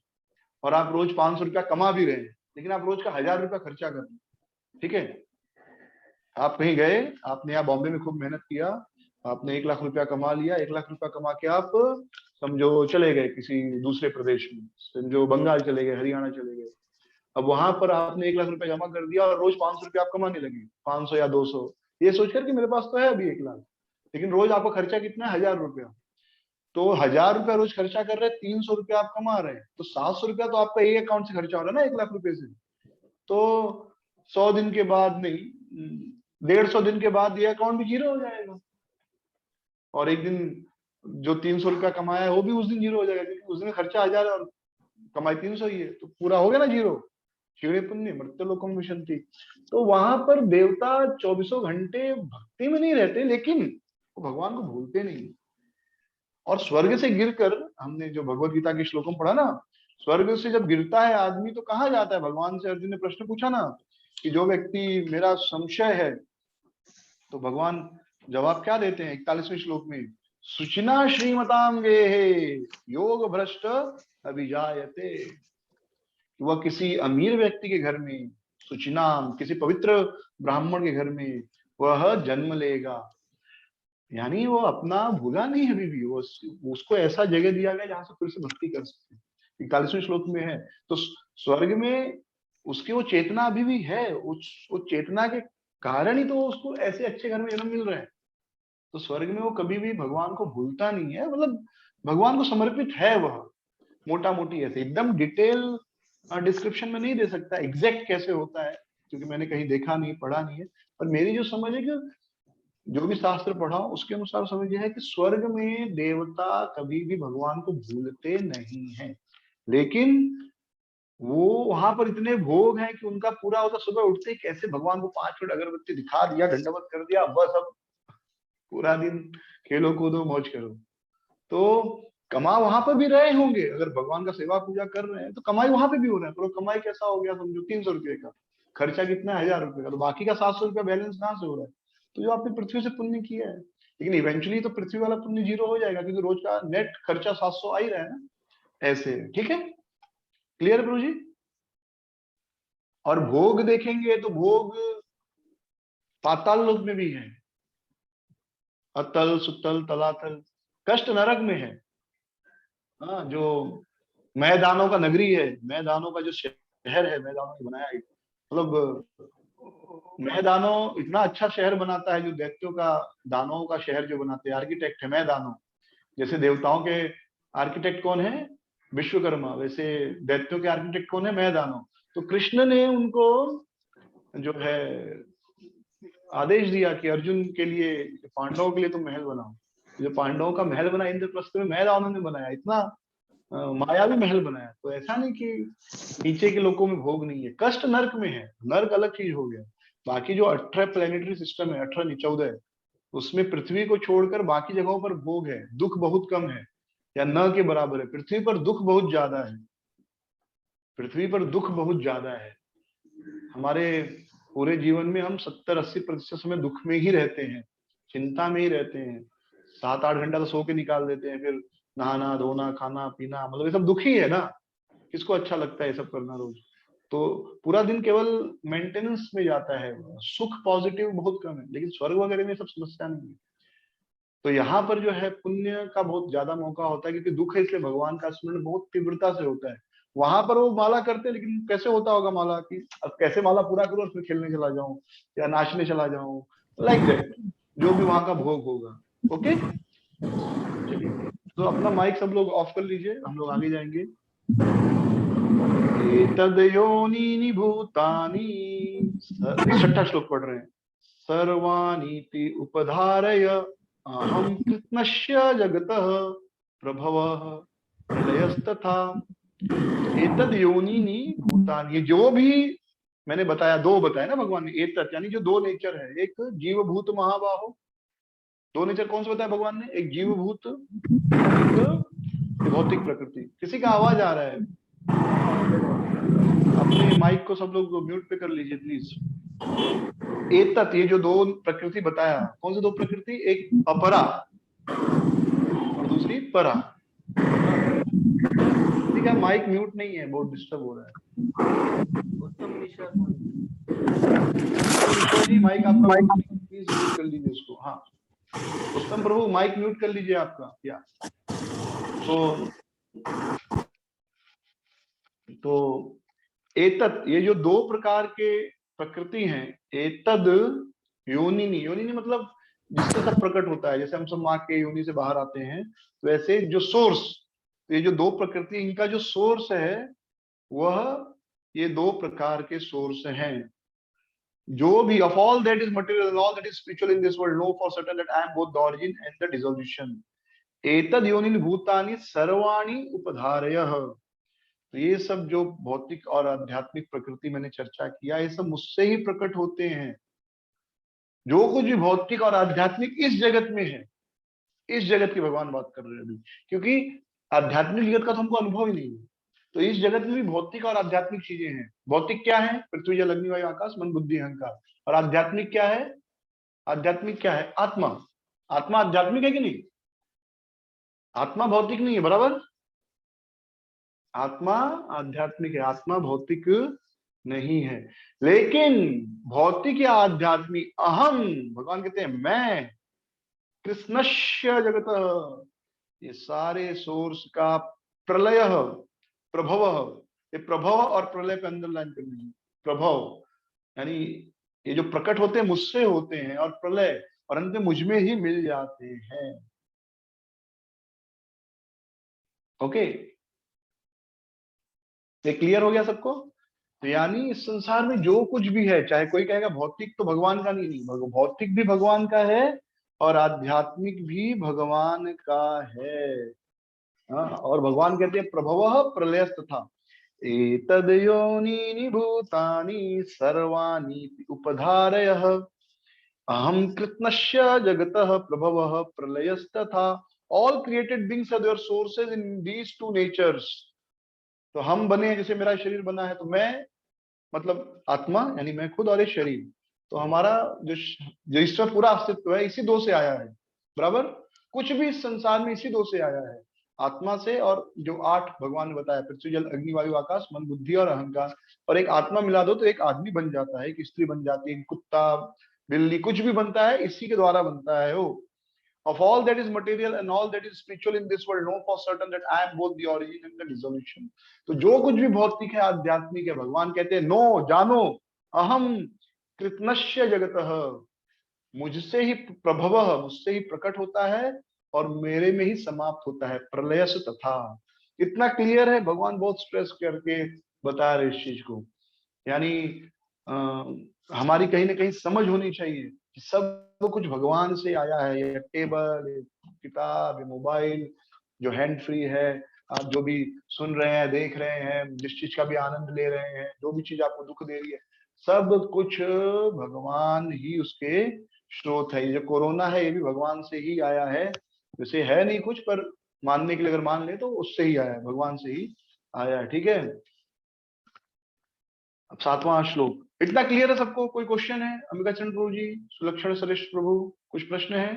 और आप रोज 500 रुपया कमा भी रहे हैं, लेकिन आप रोज का 1000 रुपया खर्चा कर रहे हैं। ठीक है, आप कहीं गए, आपने यहाँ बॉम्बे में खूब मेहनत किया, आपने 1 लाख रुपया कमा लिया, 1 लाख रुपया कमा के आप समझो चले गए किसी दूसरे प्रदेश में, समझो बंगाल चले गए, हरियाणा चले गए। अब वहां पर आपने 1 लाख रुपया जमा कर दिया और रोज 500 रुपया आप कमाने लगे, 500 या 200, ये सोचकर कि मेरे पास तो है अभी 1 लाख, लेकिन रोज आपका खर्चा कितना है, 1000 रुपया। तो 1000 रुपया रोज खर्चा कर रहे हैं, 300 रुपया आप कमा रहे हैं, तो 700 रुपया तो आपका एक अकाउंट से खर्चा हो रहा है ना 1 लाख रुपए से। तो 100 दिन के बाद नहीं, 150 दिन के बाद ये अकाउंट भी जीरो हो जाएगा, और एक दिन जो 300 रुपया कमाया है वो भी उस दिन जीरो हो जाएगा, क्योंकि उस दिन खर्चा 1000 और कमाई 300 ही है, तो पूरा हो गया ना जीरो। क्षीणे पुण्य मृत्यु लोकम विशंति। तो वहां पर देवता 24 घंटे भक्ति में नहीं रहते, लेकिन वो भगवान को भूलते नहीं। और स्वर्ग से गिरकर, हमने जो भगवत गीता के श्लोकों में पढ़ा ना, स्वर्ग से जब गिरता है आदमी तो कहाँ जाता है, भगवान से अर्जुन ने प्रश्न पूछा ना कि जो व्यक्ति मेरा संशय है, तो भगवान जवाब क्या देते हैं 41वें श्लोक में, सुचिना श्रीमताम गेहे योग भ्रष्ट अभिजायते। वह किसी अमीर व्यक्ति के घर में, सुचिनाम किसी पवित्र ब्राह्मण के घर में वह जन्म लेगा, यानी वो अपना भूला नहीं है अभी भी, वो उसको ऐसा जगह दिया गया जहां से फिर से भक्ति कर सकते हैं। 41वें श्लोक में है। तो स्वर्ग में उसकी वो चेतना अभी भी है, वो चेतना के कारण ही तो उसको ऐसे अच्छे घर में जन्म मिल रहा है। तो स्वर्ग में वो कभी भी भगवान को भूलता नहीं है, मतलब भगवान को समर्पित है वह। मोटा मोटी ऐसे एकदम डिटेल डिस्क्रिप्शन में नहीं दे सकता एग्जैक्ट कैसे होता है, क्योंकि मैंने कहीं देखा नहीं, पढ़ा नहीं है। पर मेरी जो समझ है कि जो भी शास्त्र पढ़ा उसके अनुसार समझ यह है कि स्वर्ग में देवता कभी भी भगवान को भूलते नहीं है, लेकिन वो वहां पर इतने भोग हैं कि उनका पूरा होता, सुबह उठते ही कैसे भगवान को 5 मिनट अगरबत्ती दिखा दिया, दंडवत कर दिया, बस अब पूरा दिन खेलो कूदो मौज करो। तो कमा वहां पर भी रहे होंगे, अगर भगवान का सेवा पूजा कर रहे हैं तो कमाई वहां पे भी हो रहा है, पर वो कमाई कैसा हो गया समझो 300 रुपये का, खर्चा कितना है 1000 रुपये का, तो बाकी का 700 रुपया बैलेंस कहाँ से हो रहा है? तो जो आपने पृथ्वी से पुण्य किया है, लेकिन इवेंचुअली तो पृथ्वी वाला पुण्य जीरो हो जाएगा, क्योंकि रोज का नेट खर्चा 700 आ ही रहा है ना, ऐसे। ठीक है, क्लियर प्रभु जी? और भोग देखेंगे तो भोग पाताल लोक में भी है, अतल सुतल तलातल, कष्ट नरक में है। हाँ, जो मैदानों का नगरी है, मैदानों का जो शहर है, मैदानों ने बनाया है, मतलब मैदानों इतना अच्छा शहर बनाता है, जो दैत्यों का, दानवों का शहर जो बनाते हैं, आर्किटेक्ट है मैदानों। जैसे देवताओं के आर्किटेक्ट कौन है? विश्वकर्मा, वैसे दैत्यों के आर्किटेक्ट कौन है? मैदानों। तो कृष्ण ने उनको जो है आदेश दिया कि अर्जुन के लिए, पांडवों के लिए तुम महल बनाओ। जो पांडवों का महल बना इंद्रप्रस्थ में, मैदानों ने बनाया, इतना मायावी महल बनाया। तो ऐसा नहीं कि नीचे के लोगों में भोग नहीं है, कष्ट नर्क में है, नर्क अलग चीज हो गया। बाकी जो 18 प्लेनेटरी सिस्टम है, 18 नहीं 14, उसमें पृथ्वी को छोड़कर बाकी जगहों पर भोग है, दुख बहुत कम है या न के बराबर है। पृथ्वी पर दुख बहुत ज्यादा है, पृथ्वी पर दुख बहुत ज्यादा है। हमारे पूरे जीवन में हम 70-80% समय दुख में ही रहते हैं, चिंता में ही रहते हैं। 7-8 घंटा तो सो के निकाल देते हैं, फिर नहाना धोना खाना पीना, मतलब ये सब दुख ही है ना। किसको अच्छा लगता है ये सब करना रोज? तो पूरा दिन केवल मेंटेनेंस में जाता है, सुख पॉजिटिव बहुत कम है। लेकिन स्वर्ग वगैरह में सब समस्या नहीं है। तो यहाँ पर जो है पुण्य का बहुत ज्यादा मौका होता है, क्योंकि दुख है, इसलिए भगवान का स्मरण बहुत तीव्रता से होता है। वहां पर वो माला करते हैं, लेकिन कैसे होता होगा माला की, अब कैसे माला पूरा करूं, उसमें खेलने चला जाऊं या नाचने चला जाऊं, लाइक दैट, जो भी वहां का भोग होगा। ओके, चलिए, तो अपना माइक सब लोग ऑफ कर लीजिए, हम लोग आगे जाएंगे। एतद् योनीनि भूतानि, 6ठा श्लोक पढ़ रहे हैं। सर्वानीति उपधारय अहं कृत्स्नस्य जगतः प्रभवः प्रलयस्तथा। एतद् योनीनि भूतानि, ये जो भी मैंने बताया, दो बताया ना भगवान ने, एतत् यानी जो दो नेचर है, एक जीव भूत महाबाहो, दो नेचर कौन से बताया भगवान ने? एक जीव भूत, एक भौतिक प्रकृति। किसी का आवाज आ रहा है, अपने माइक को सब लोग म्यूट पे कर लीजिए प्लीज। एतत्, ये जो दो प्रकृति बताया, कौन से दो प्रकृति? एक अपरा और दूसरी परा। ठीक है, माइक म्यूट नहीं है, बहुत डिस्टर्ब हो रहा है। उत्तम जी, माइक आपका प्लीज म्यूट कर लीजिए उसको। हाँ उत्तम प्रभु, माइक म्यूट कर लीजिए आपका। या तो एतत्, ये जो दो प्रकार के प्रकृति हैं, एतद योनिनी, योनिनी मतलब जिससे सब प्रकट होता है। जैसे हम सब माँ के योनि से बाहर आते हैं, वैसे जो सोर्स, ये जो दो प्रकृति, इनका जो सोर्स है वह ये दो प्रकार के सोर्स हैं। जो भी of all that is material and all that is spiritual in this world, know for certain that I am both the origin and the dissolution. एतद् योनिनि भूतानि सर्वाणि उपधारयः। तो ये सब जो भौतिक और आध्यात्मिक प्रकृति मैंने चर्चा किया, ये सब मुझसे ही प्रकट होते हैं। जो कुछ भी भौतिक और आध्यात्मिक इस जगत में है, इस जगत की भगवान बात कर रहे हैं अभी, क्योंकि आध्यात्मिक जगत का तो हमको अनुभव ही नहीं है। तो इस जगत में भी भौतिक और आध्यात्मिक चीजें हैं। भौतिक क्या है? पृथ्वी जल अग्नि वायु आकाश मन बुद्धि अहंकार। और आध्यात्मिक क्या है? आध्यात्मिक क्या है? आत्मा। आत्मा आध्यात्मिक है कि नहीं? आत्मा भौतिक नहीं है, बराबर? आत्मा आध्यात्मिक है, आत्मा भौतिक नहीं है। लेकिन भौतिक या आध्यात्मिक, अहम, भगवान कहते हैं मैं कृष्णस्य जगत, ये सारे सोर्स का प्रलय प्रभव, ये प्रभव और प्रलय पे अंडरलाइन कर लीजिए। प्रभव यानी ये जो प्रकट होते हैं मुझसे होते हैं, और प्रलय और अंत में मुझ में ही मिल जाते हैं। ओके, ये क्लियर हो गया सबको? तो यानी इस संसार में जो कुछ भी है, चाहे कोई कहेगा भौतिक तो भगवान का नहीं, भौतिक भी भगवान का है और आध्यात्मिक भी भगवान का है। हाँ, और भगवान कहते हैं प्रभवः प्रलयस्तथा। एतद् योनीनि भूतानि सर्वाणि उपधारयः अहं कृत्स्नस्य जगतः प्रभवः प्रलयस्तथा। all created beings have their sources in these two natures. तो हम बने हैं, जैसे मेरा शरीर बना है, तो मैं मतलब आत्मा यानी मैं खुद, और ये शरीर, तो हमारा जो इसमें पूरा अस्तित्व है इसी दो से आया है, बराबर। कुछ भी इस संसार में इसी दो से आया है, आत्मा से, और जो 8 भगवान ने बताया, पृथ्वी जल अग्नि वायु आकाश मन बुद्धि और अहंकार, और एक आत्मा मिला दो तो एक आदमी बन जाता है, एक स्त्री बन जाती है, एक कुत्ता बिल्ली कुछ भी बनता है इसी के द्वारा बनता है वो। Of all that is material and all that is spiritual in this world, know for certain that I am both the origin and the dissolution. तो जो कुछ भी भौतिक है आध्यात्मिक है, भगवान कहते हैं नो, जानो, अहम कृतनश्य जगतः, मुझसे ही प्रभवः, मुझसे ही प्रकट होता है और मेरे में ही समाप्त होता है, प्रलयस तथा। इतना क्लियर है, भगवान बहुत स्ट्रेस करके बता रहे इस चीज को। यानी हमारी कहीं ना कहीं समझ होनी चाहिए कि सब कुछ भगवान से आया है। ये टेबल, ये किताब, ये मोबाइल जो हैंड फ्री है, आप जो भी सुन रहे हैं, देख रहे हैं, जिस चीज का भी आनंद ले रहे हैं, जो भी चीज आपको दुख दे रही है, सब कुछ भगवान ही उसके स्रोत है। ये जो कोरोना है ये भी भगवान से ही आया है, वैसे है नहीं कुछ, पर मानने के लिए अगर मान ले तो उससे ही आया है, भगवान से ही आया है, ठीक है। अब 7वां श्लोक, इतना क्लियर है सबको? कोई क्वेश्चन है? अंबिका चंद्र प्रभु जी, सुलक्षण श्रेष्ठ प्रभु, कुछ प्रश्न है?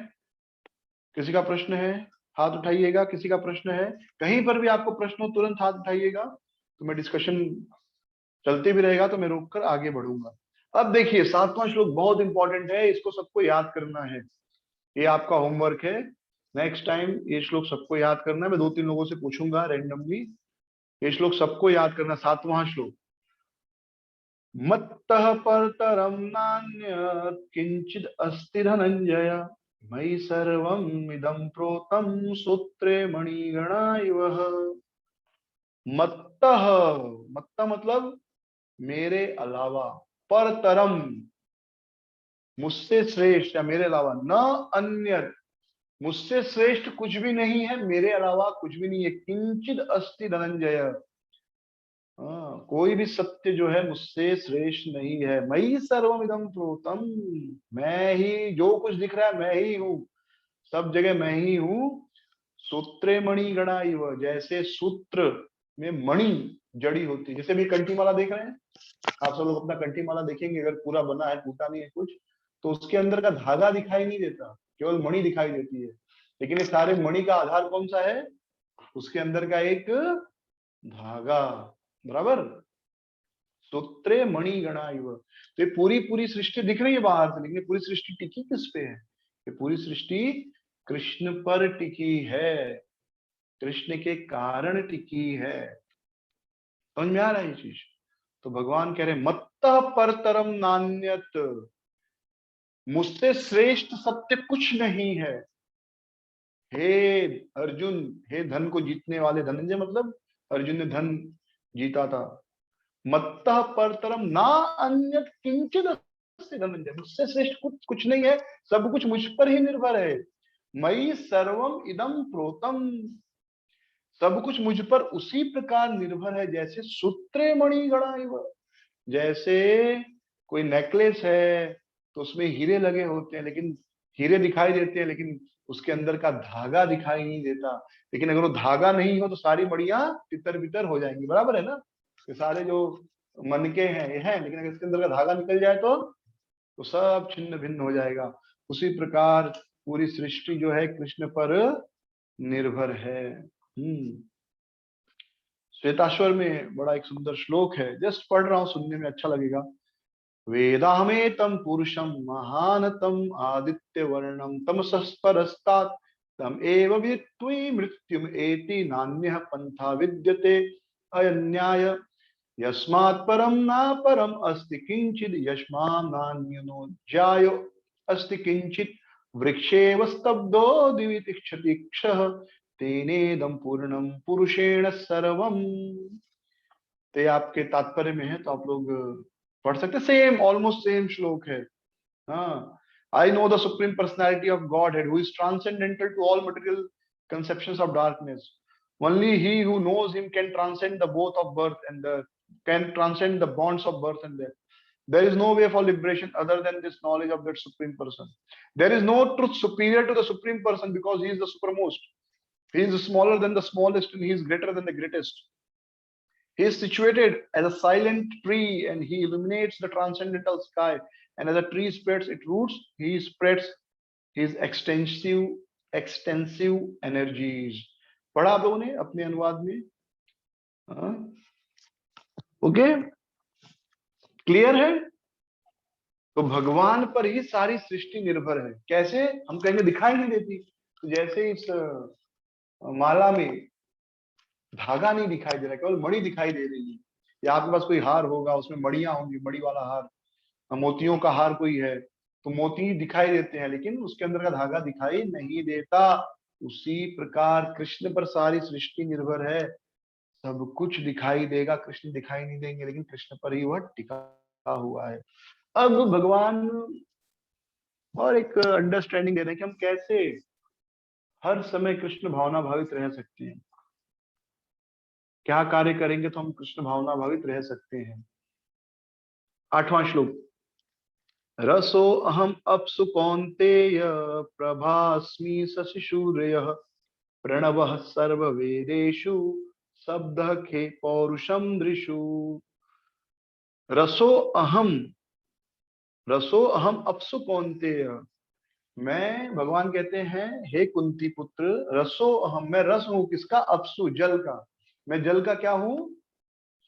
किसी का प्रश्न है हाथ उठाइएगा, किसी का प्रश्न है? कहीं पर भी आपको प्रश्न हो तुरंत हाथ उठाइएगा, तो मैं डिस्कशन चलते भी रहेगा तो मैं रोककर आगे बढ़ूंगा। अब देखिए 7वां श्लोक बहुत इंपॉर्टेंट है, इसको सबको याद करना है, ये आपका होमवर्क है। नेक्स्ट टाइम ये श्लोक सबको याद करना है, मैं 2-3 लोगों से पूछूंगा रैंडमली, ये श्लोक सबको याद करना। 7वां श्लोक, मत्तः परतरं नान्यत् किंचिद अस्ति धनंजय, मयि सर्वम् इदं प्रोतं सूत्रे मणिगणा इव। मत्तः, मत्तः मतलब मेरे अलावा, परतरम मुझसे श्रेष्ठ या मेरे अलावा, न अन्य मुझसे श्रेष्ठ कुछ भी नहीं है, मेरे अलावा कुछ भी नहीं है। किंचिद अस्ति धनंजय, कोई भी सत्य जो है मुझसे श्रेष्ठ नहीं है। मयि सर्वमिदं प्रोतम, मैं ही, जो कुछ दिख रहा है मैं ही हूँ, सब जगह मैं ही हूँ। सूत्रे मणि गणा इव, जैसे सूत्र में मणि जड़ी होती है, जैसे भी कंठी माला देख रहे हैं आप सब लोग, अपना कंठी माला देखेंगे, अगर पूरा बना है, टूटा नहीं है कुछ, तो उसके अंदर का धागा दिखाई नहीं देता, केवल मणि दिखाई देती है। लेकिन ये सारे मणि का आधार कौन सा है? उसके अंदर का एक धागा, बराबर। सूत्रे मणि गणा इव, तो ये पूरी सृष्टि दिख रही है बाहर से, लेकिन पूरी सृष्टि टिकी किस पे है? ये पूरी सृष्टि कृष्ण पर टिकी है, कृष्ण के कारण टिकी है। समझ में आ रहा है ये चीज? तो भगवान कह रहे मत्तः परतरम नान्यत, मुझसे श्रेष्ठ सत्य कुछ नहीं है। हे अर्जुन, हे धन को जीतने वाले धनंजय, मतलब अर्जुन ने धन जीता था। मत्तः परतरम ना अन्यत किंचिद अस्ति धनंजय, मुझसे श्रेष्ठ कुछ नहीं है, सब कुछ मुझ पर ही निर्भर है। मयि सर्वम इदं प्रोतम, सब कुछ मुझ पर उसी प्रकार निर्भर है जैसे सूत्रे मणि गणा इव, जैसे कोई नेकलेस है तो उसमें हीरे लगे होते हैं, लेकिन हीरे दिखाई देते हैं, लेकिन उसके अंदर का धागा दिखाई नहीं देता। लेकिन अगर वो धागा नहीं हो तो सारी मणियां तितर बितर हो जाएंगी, बराबर है ना? ये सारे जो मनके हैं ये हैं, लेकिन अगर इसके अंदर का धागा निकल जाए तो सब छिन्न भिन्न हो जाएगा। उसी प्रकार पूरी सृष्टि जो है कृष्ण पर निर्भर है। श्वेताश्वर में बड़ा एक सुंदर श्लोक है, जस्ट पढ़ रहा हूं, सुनने में अच्छा लगेगा। वेदाहमेतं पुरुषं महानतं आदित्य वर्णं तमसः परस्तात् तम एव विद्त्वि मृत्युम एति नान्यः पंथा विद्यते अयन्याय यस्मात् परं न परम अस्ति किंचित् यस्मात् नान्यनो ज्यायो अस्ति किंचित् वृक्षेव स्तब्धो दिवि तिष्ठति क्षः तेनेदं पूर्णं पुरुषेण सर्वम्। ते आपके तात्पर्य में है तो आप लोग पढ़ सकते, सेम ऑलमोस्ट सेम श्लोक है। हाँ, I know the supreme personality of Godhead who is transcendental to all material conceptions of darkness. Only he who knows him can transcend the both of birth and death, can transcend the bonds of birth and death. There is no way for liberation other than this knowledge of that supreme person. There is no truth superior to the supreme person because he is the supremost. He is smaller than the smallest and he is greater than the greatest. He is situated as a silent tree and he illuminates the transcendental sky. And as a tree spreads its roots, he spreads his extensive energies. पढ़ा आप लोगों ने अपने अनुवाद में? ओके, क्लियर है? तो भगवान पर ही सारी सृष्टि निर्भर है। कैसे? हम कहेंगे दिखाई नहीं देती, तो जैसे इस माला में धागा नहीं दिखाई दे रहा, केवल मणि दिखाई दे रही है, या आपके पास कोई हार होगा उसमें मणियां होंगी, मणि वाला हार, मोतियों का हार कोई है तो मोती दिखाई देते हैं लेकिन उसके अंदर का धागा दिखाई नहीं देता। उसी प्रकार कृष्ण पर सारी सृष्टि निर्भर है। सब कुछ दिखाई देगा, कृष्ण दिखाई नहीं देंगे, लेकिन कृष्ण पर ही वह टिका हुआ है। अब भगवान और एक अंडरस्टैंडिंग दे रहे हैं कि हम कैसे हर समय कृष्ण भावना भावित रह सकते हैं, क्या कार्य करेंगे तो हम कृष्ण भावना भावित रह सकते हैं। 8वां श्लोक, रसो अहम अप्सु कौन्तेय प्रभास्मि शशिशूर्यः प्रणवः सर्ववेदेषु शब्दः खे पौरुषम दृशु। रसो अहम अप्सु कौन्तेय, मैं, भगवान कहते हैं हे कुंती पुत्र, रसो अहम, मैं रस हूं किसका? अप्सु, जल का। मैं जल का क्या हूं?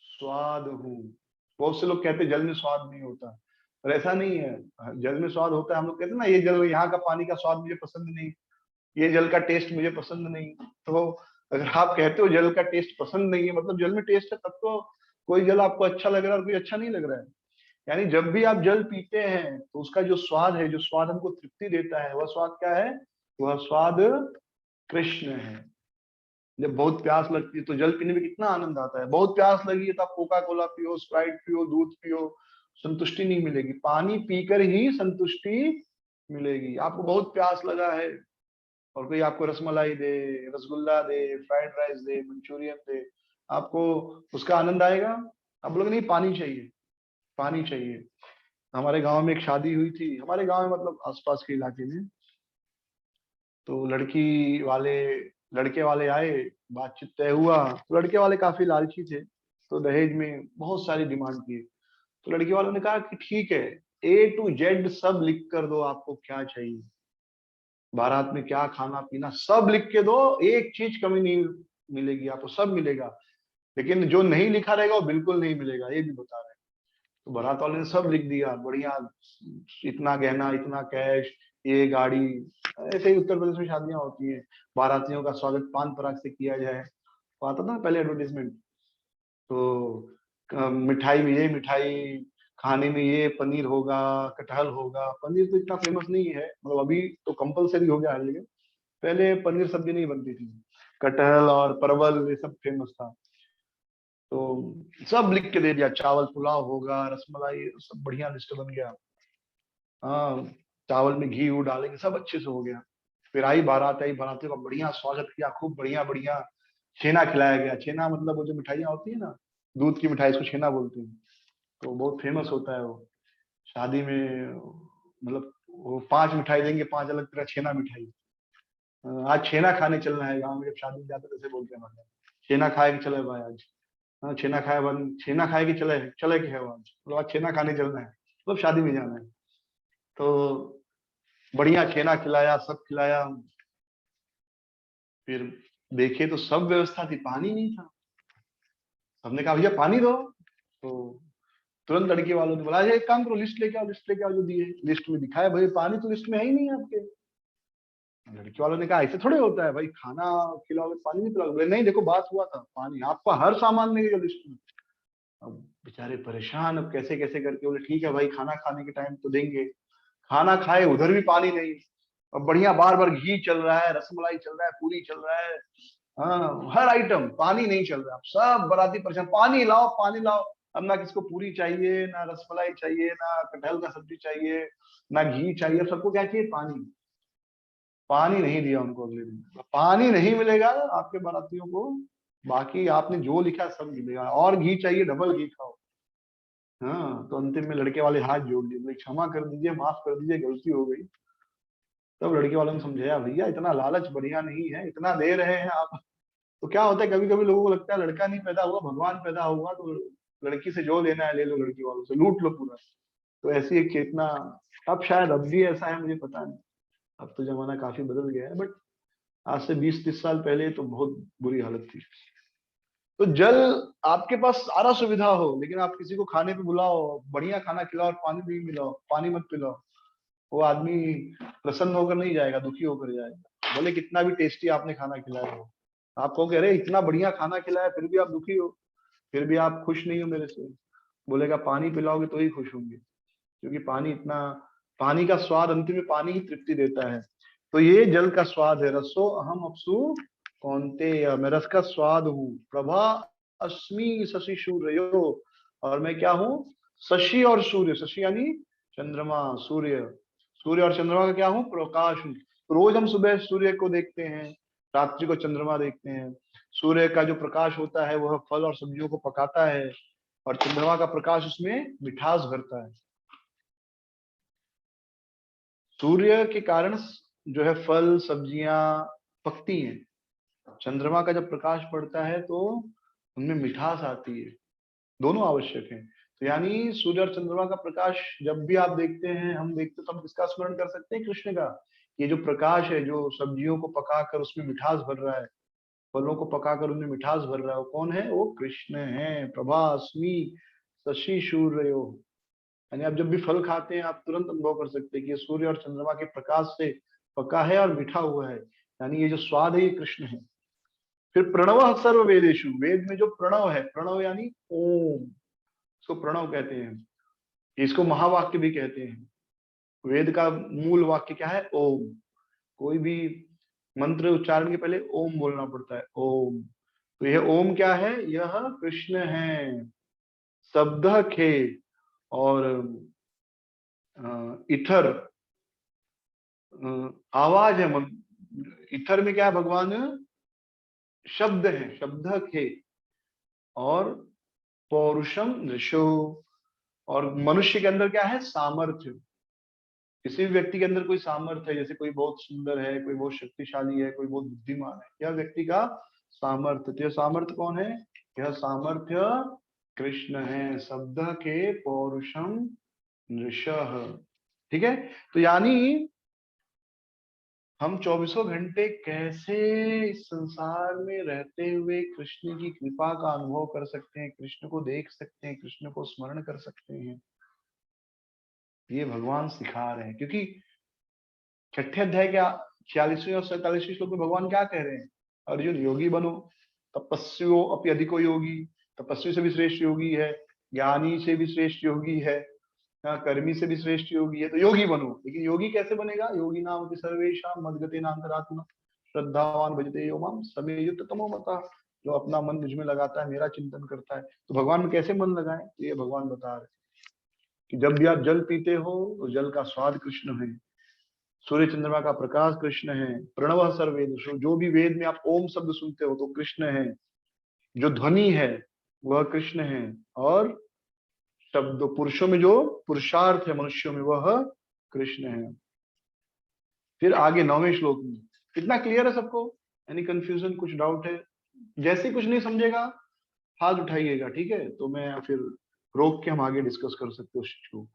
स्वाद हूं। बहुत से लोग कहते हैं जल में स्वाद नहीं होता, पर ऐसा नहीं है, जल में स्वाद होता है। हम लोग कहते हैं ना ये जल, यहाँ का पानी का स्वाद मुझे पसंद नहीं, ये जल का टेस्ट मुझे पसंद नहीं। तो अगर आप कहते हो जल का टेस्ट पसंद नहीं है, मतलब जल में टेस्ट है, तब तो कोई जल आपको अच्छा लग रहा है और कोई अच्छा नहीं लग रहा है। यानी जब भी आप जल पीते हैं तो उसका जो स्वाद है, जो स्वाद हमको तृप्ति देता है, वह स्वाद क्या है? वह स्वाद कृष्ण है। जब बहुत प्यास लगती है तो जल पीने में कितना आनंद आता है। बहुत प्यास लगी है तो आप कोका कोला पियो, स्प्राइट पियो, दूध पियो, संतुष्टि नहीं मिलेगी। पानी पीकर ही संतुष्टि मिलेगी। आपको बहुत प्यास लगा है और कोई आपको रसमलाई दे, रसगुल्ला दे, फ्राइड राइस दे, मंचूरियन दे, आपको उसका आनंद आएगा? आप बोलोगे नहीं, पानी चाहिए, पानी चाहिए। हमारे गांव में एक शादी हुई थी, हमारे गांव में मतलब आसपास के इलाके में, तो लड़के वाले आए, बातचीत तय हुआ। तो लड़के वाले काफी लालची थे, तो दहेज में बहुत सारी डिमांड की। तो लड़के वालों ने कहा कि ठीक है, A to Z सब लिख कर दो, आपको क्या चाहिए, बारात में क्या खाना पीना सब लिख के दो, एक चीज कमी नहीं मिलेगी, आपको सब मिलेगा, लेकिन जो नहीं लिखा रहेगा वो बिल्कुल नहीं मिलेगा, ये भी बता रहे हैं। तो बारात वाले ने सब लिख दिया, बढ़िया, इतना गहना, इतना कैश, ये गाड़ी। ऐसे ही उत्तर प्रदेश में शादियां होती हैं, बारातियों का स्वागत पान पराग से किया जाए, तो आता था पहले एडवर्टीजमेंट। तो मिठाई में ये मिठाई, खाने में ये पनीर होगा, कटहल होगा। पनीर तो इतना फेमस नहीं है, मतलब अभी तो कंपलसरी हो गया है, लेकिन पहले पनीर सब्जी नहीं बनती थी, कटहल और परवल ये सब फेमस था। तो सब लिख के दे दिया, चावल पुलाव होगा, रसमलाई, सब बढ़िया लिस्ट बन गया। हाँ, चावल में घी वो डालेंगे, सब अच्छे से हो गया। फिर आई बारात, आई बारातियों का बढ़िया स्वागत किया, खूब बढ़िया बढ़िया छेना खिलाया गया। छेना मतलब वो जो मिठाइयाँ होती है ना, दूध की मिठाई, इसको छेना बोलते हैं। तो बहुत फेमस होता है वो शादी में, मतलब वो 5 मिठाई देंगे, 5 अलग तरह छेना मिठाई। आज छेना खाने चलना है, गाँव में जब शादी में जाते जैसे बोलते हैं, मतलब छेना खाए कि चले भाई आज। हाँ, छेना खाए, छेना खाए कि चले चले कि है वो आज, मतलब आज छेना खाने चलना है, मतलब शादी में जाना है। तो बढ़िया छेना खिलाया, सब खिलाया। फिर देखे तो सब व्यवस्था थी, पानी नहीं था। सबने कहा भैया पानी दो। तो तुरंत लड़के वालों ने बोला एक काम करो, लिस्ट लेके आओ, लिस्ट लेके आओ, जो दिए लिस्ट में दिखाया, भाई पानी तो लिस्ट में है ही नहीं आपके। लड़के वालों ने कहा ऐसे थोड़े होता है भाई, खाना खिलाओगे पानी नहीं पिलाओगे? नहीं देखो बात हुआ था, पानी आपका हर सामान नहीं है लिस्ट में। अब बेचारे परेशान, अब कैसे कैसे करके बोले ठीक है भाई, खाना खाने के टाइम तो देंगे। खाना खाए, उधर भी पानी नहीं। अब बढ़िया बार बार घी चल रहा है, रसमलाई चल रहा है, पूरी चल रहा है, हाँ हर आइटम, पानी नहीं चल रहा। सब बाराती परेशान, पानी लाओ पानी लाओ। अब ना किसको पूरी चाहिए, ना रसमलाई चाहिए, ना कटहल का सब्जी चाहिए, ना घी चाहिए, सबको क्या चाहिए? पानी। पानी नहीं दिया उनको अगले दिन। पानी नहीं मिलेगा आपके बारातियों को, बाकी आपने जो लिखा सब मिलेगा, और घी चाहिए डबल घी खाओ। हाँ, तो अंतिम में लड़के वाले हाथ जोड़ लिए, बोले क्षमा कर दीजिए, माफ कर दीजिए, गलती हो गई। तब लड़के वालों ने समझाया भैया इतना लालच बढ़िया नहीं है, इतना दे रहे हैं आप। तो क्या होता है कभी कभी लोगों को लगता है लड़का नहीं पैदा हुआ, भगवान पैदा हुआ, तो लड़की से जो लेना है ले लो, लड़की वालों से लूट लो पूरा। तो ऐसी एक चेतना अब शायद अब भी ऐसा है, मुझे पता नहीं, अब तो जमाना काफी बदल गया है, बट आज से 20-30 साल पहले तो बहुत बुरी हालत थी। तो जल आपके पास सारा सुविधा हो, लेकिन आप किसी को खाने पे बुलाओ, बढ़िया खाना खिलाओ और पानी नहीं मिलाओ, पानी मत पिलाओ, वो आदमी प्रसन्न होकर नहीं जाएगा, दुखी होकर जाएगा। बोले कितना भी टेस्टी आपने खाना खिलाया हो, आप कहोगे अरे इतना बढ़िया खाना खिलाया फिर भी आप दुखी हो, फिर भी आप खुश नहीं हो मेरे से। बोलेगा पानी पिलाओगे तो ही खुश होंगे, क्योंकि पानी इतना, पानी का स्वाद अंतिम में पानी ही तृप्ति देता है। तो ये जल का स्वाद है। रसो अहम अपसु कौन्तेय, मैं रस का स्वाद हूँ। प्रभा अस्मि शशि सूर्यो, और मैं क्या हूँ, शशि और सूर्य, शशि यानी चंद्रमा, सूर्य, सूर्य और चंद्रमा का क्या हूँ, प्रकाश हूँ। रोज हम सुबह सूर्य को देखते हैं, रात्रि को चंद्रमा देखते हैं। सूर्य का जो प्रकाश होता है वह फल और सब्जियों को पकाता है, और चंद्रमा का प्रकाश उसमें मिठास भरता है। सूर्य के कारण जो है फल सब्जियां पकती हैं, चंद्रमा का जब प्रकाश पड़ता है तो उनमें मिठास आती है, दोनों आवश्यक हैं। तो यानी सूर्य और चंद्रमा का प्रकाश जब भी आप देखते हैं, हम देखते तो हम किसका स्मरण कर सकते हैं, कृष्ण का। ये जो प्रकाश है, जो सब्जियों को पकाकर उसमें मिठास भर रहा है, फलों को पकाकर उनमें मिठास भर रहा है, वो कौन है, वो कृष्ण है। प्रभास्मि शशि सूर्यो, यानी आप जब भी फल खाते हैं आप तुरंत अनुभव कर सकते हैं कि ये सूर्य और चंद्रमा के प्रकाश से पका है और मीठा हुआ है, यानी ये जो स्वाद है ये कृष्ण है। फिर प्रणव सर्व वेदेशु, वेद में जो प्रणव है, प्रणव यानी ओम, इसको प्रणव कहते हैं, इसको महावाक्य भी कहते हैं। वेद का मूल वाक्य क्या है, ओम। कोई भी मंत्र उच्चारण के पहले ओम बोलना पड़ता है, ओम। तो यह ओम क्या है, यह कृष्ण है। शब्द खे, और इथर आवाज है, इथर में क्या है, भगवान शब्द है, शब्द खे, और पौरुषम ऋषो, और मनुष्य के अंदर क्या है, सामर्थ्य। किसी भी व्यक्ति के अंदर कोई सामर्थ्य है, जैसे कोई बहुत सुंदर है, कोई बहुत शक्तिशाली है, कोई बहुत बुद्धिमान है, यह व्यक्ति का सामर्थ्य। तो यह सामर्थ्य कौन है, यह सामर्थ्य कृष्ण है। शब्द के पौरुषम नृषः, ठीक है। तो यानी हम 24 घंटे कैसे इस संसार में रहते हुए कृष्ण की कृपा का अनुभव कर सकते हैं, कृष्ण को देख सकते हैं, कृष्ण को स्मरण कर सकते हैं, ये भगवान सिखा रहे हैं। क्योंकि छठे अध्याय के 46वें और 47वें श्लोक में भगवान क्या कह रहे हैं, अर्जुन योगी बनो, तपस्वियों अपि अधिको योगी, तपस्वी से भी श्रेष्ठ योगी है, ज्ञानी से भी श्रेष्ठ योगी है, कर्मी से भी श्रेष्ठ योगी है, तो योगी बनो। लेकिन योगी कैसे बनेगा, योगी नाम सर्वेशा मद्गते नान्तरात्मा श्रद्धावान भजते यो माम समे युक्त तमो मता, जो अपना मन मुझ में लगाता है, मेरा चिंतन करता है। तो भगवान में कैसे मन लगाएं, ये भगवान बता रहे कि जब भी आप जल पीते हो तो जल का स्वाद कृष्ण है, सूर्य चंद्रमा का प्रकाश कृष्ण है। प्रणव सर्वेदशो, जो भी वेद में आप ओम शब्द सुनते हो तो कृष्ण है, जो ध्वनि है वह कृष्ण है, और शब्द पुरुषों में जो पुरुषार्थ है मनुष्यों में वह कृष्ण है। फिर आगे 9वें श्लोक में, कितना क्लियर है सबको, एनी कंफ्यूजन, कुछ डाउट है, जैसे कुछ नहीं समझेगा हाथ उठाइएगा, ठीक है, तो मैं फिर रोक के हम आगे डिस्कस कर सकते हो उस चीज को।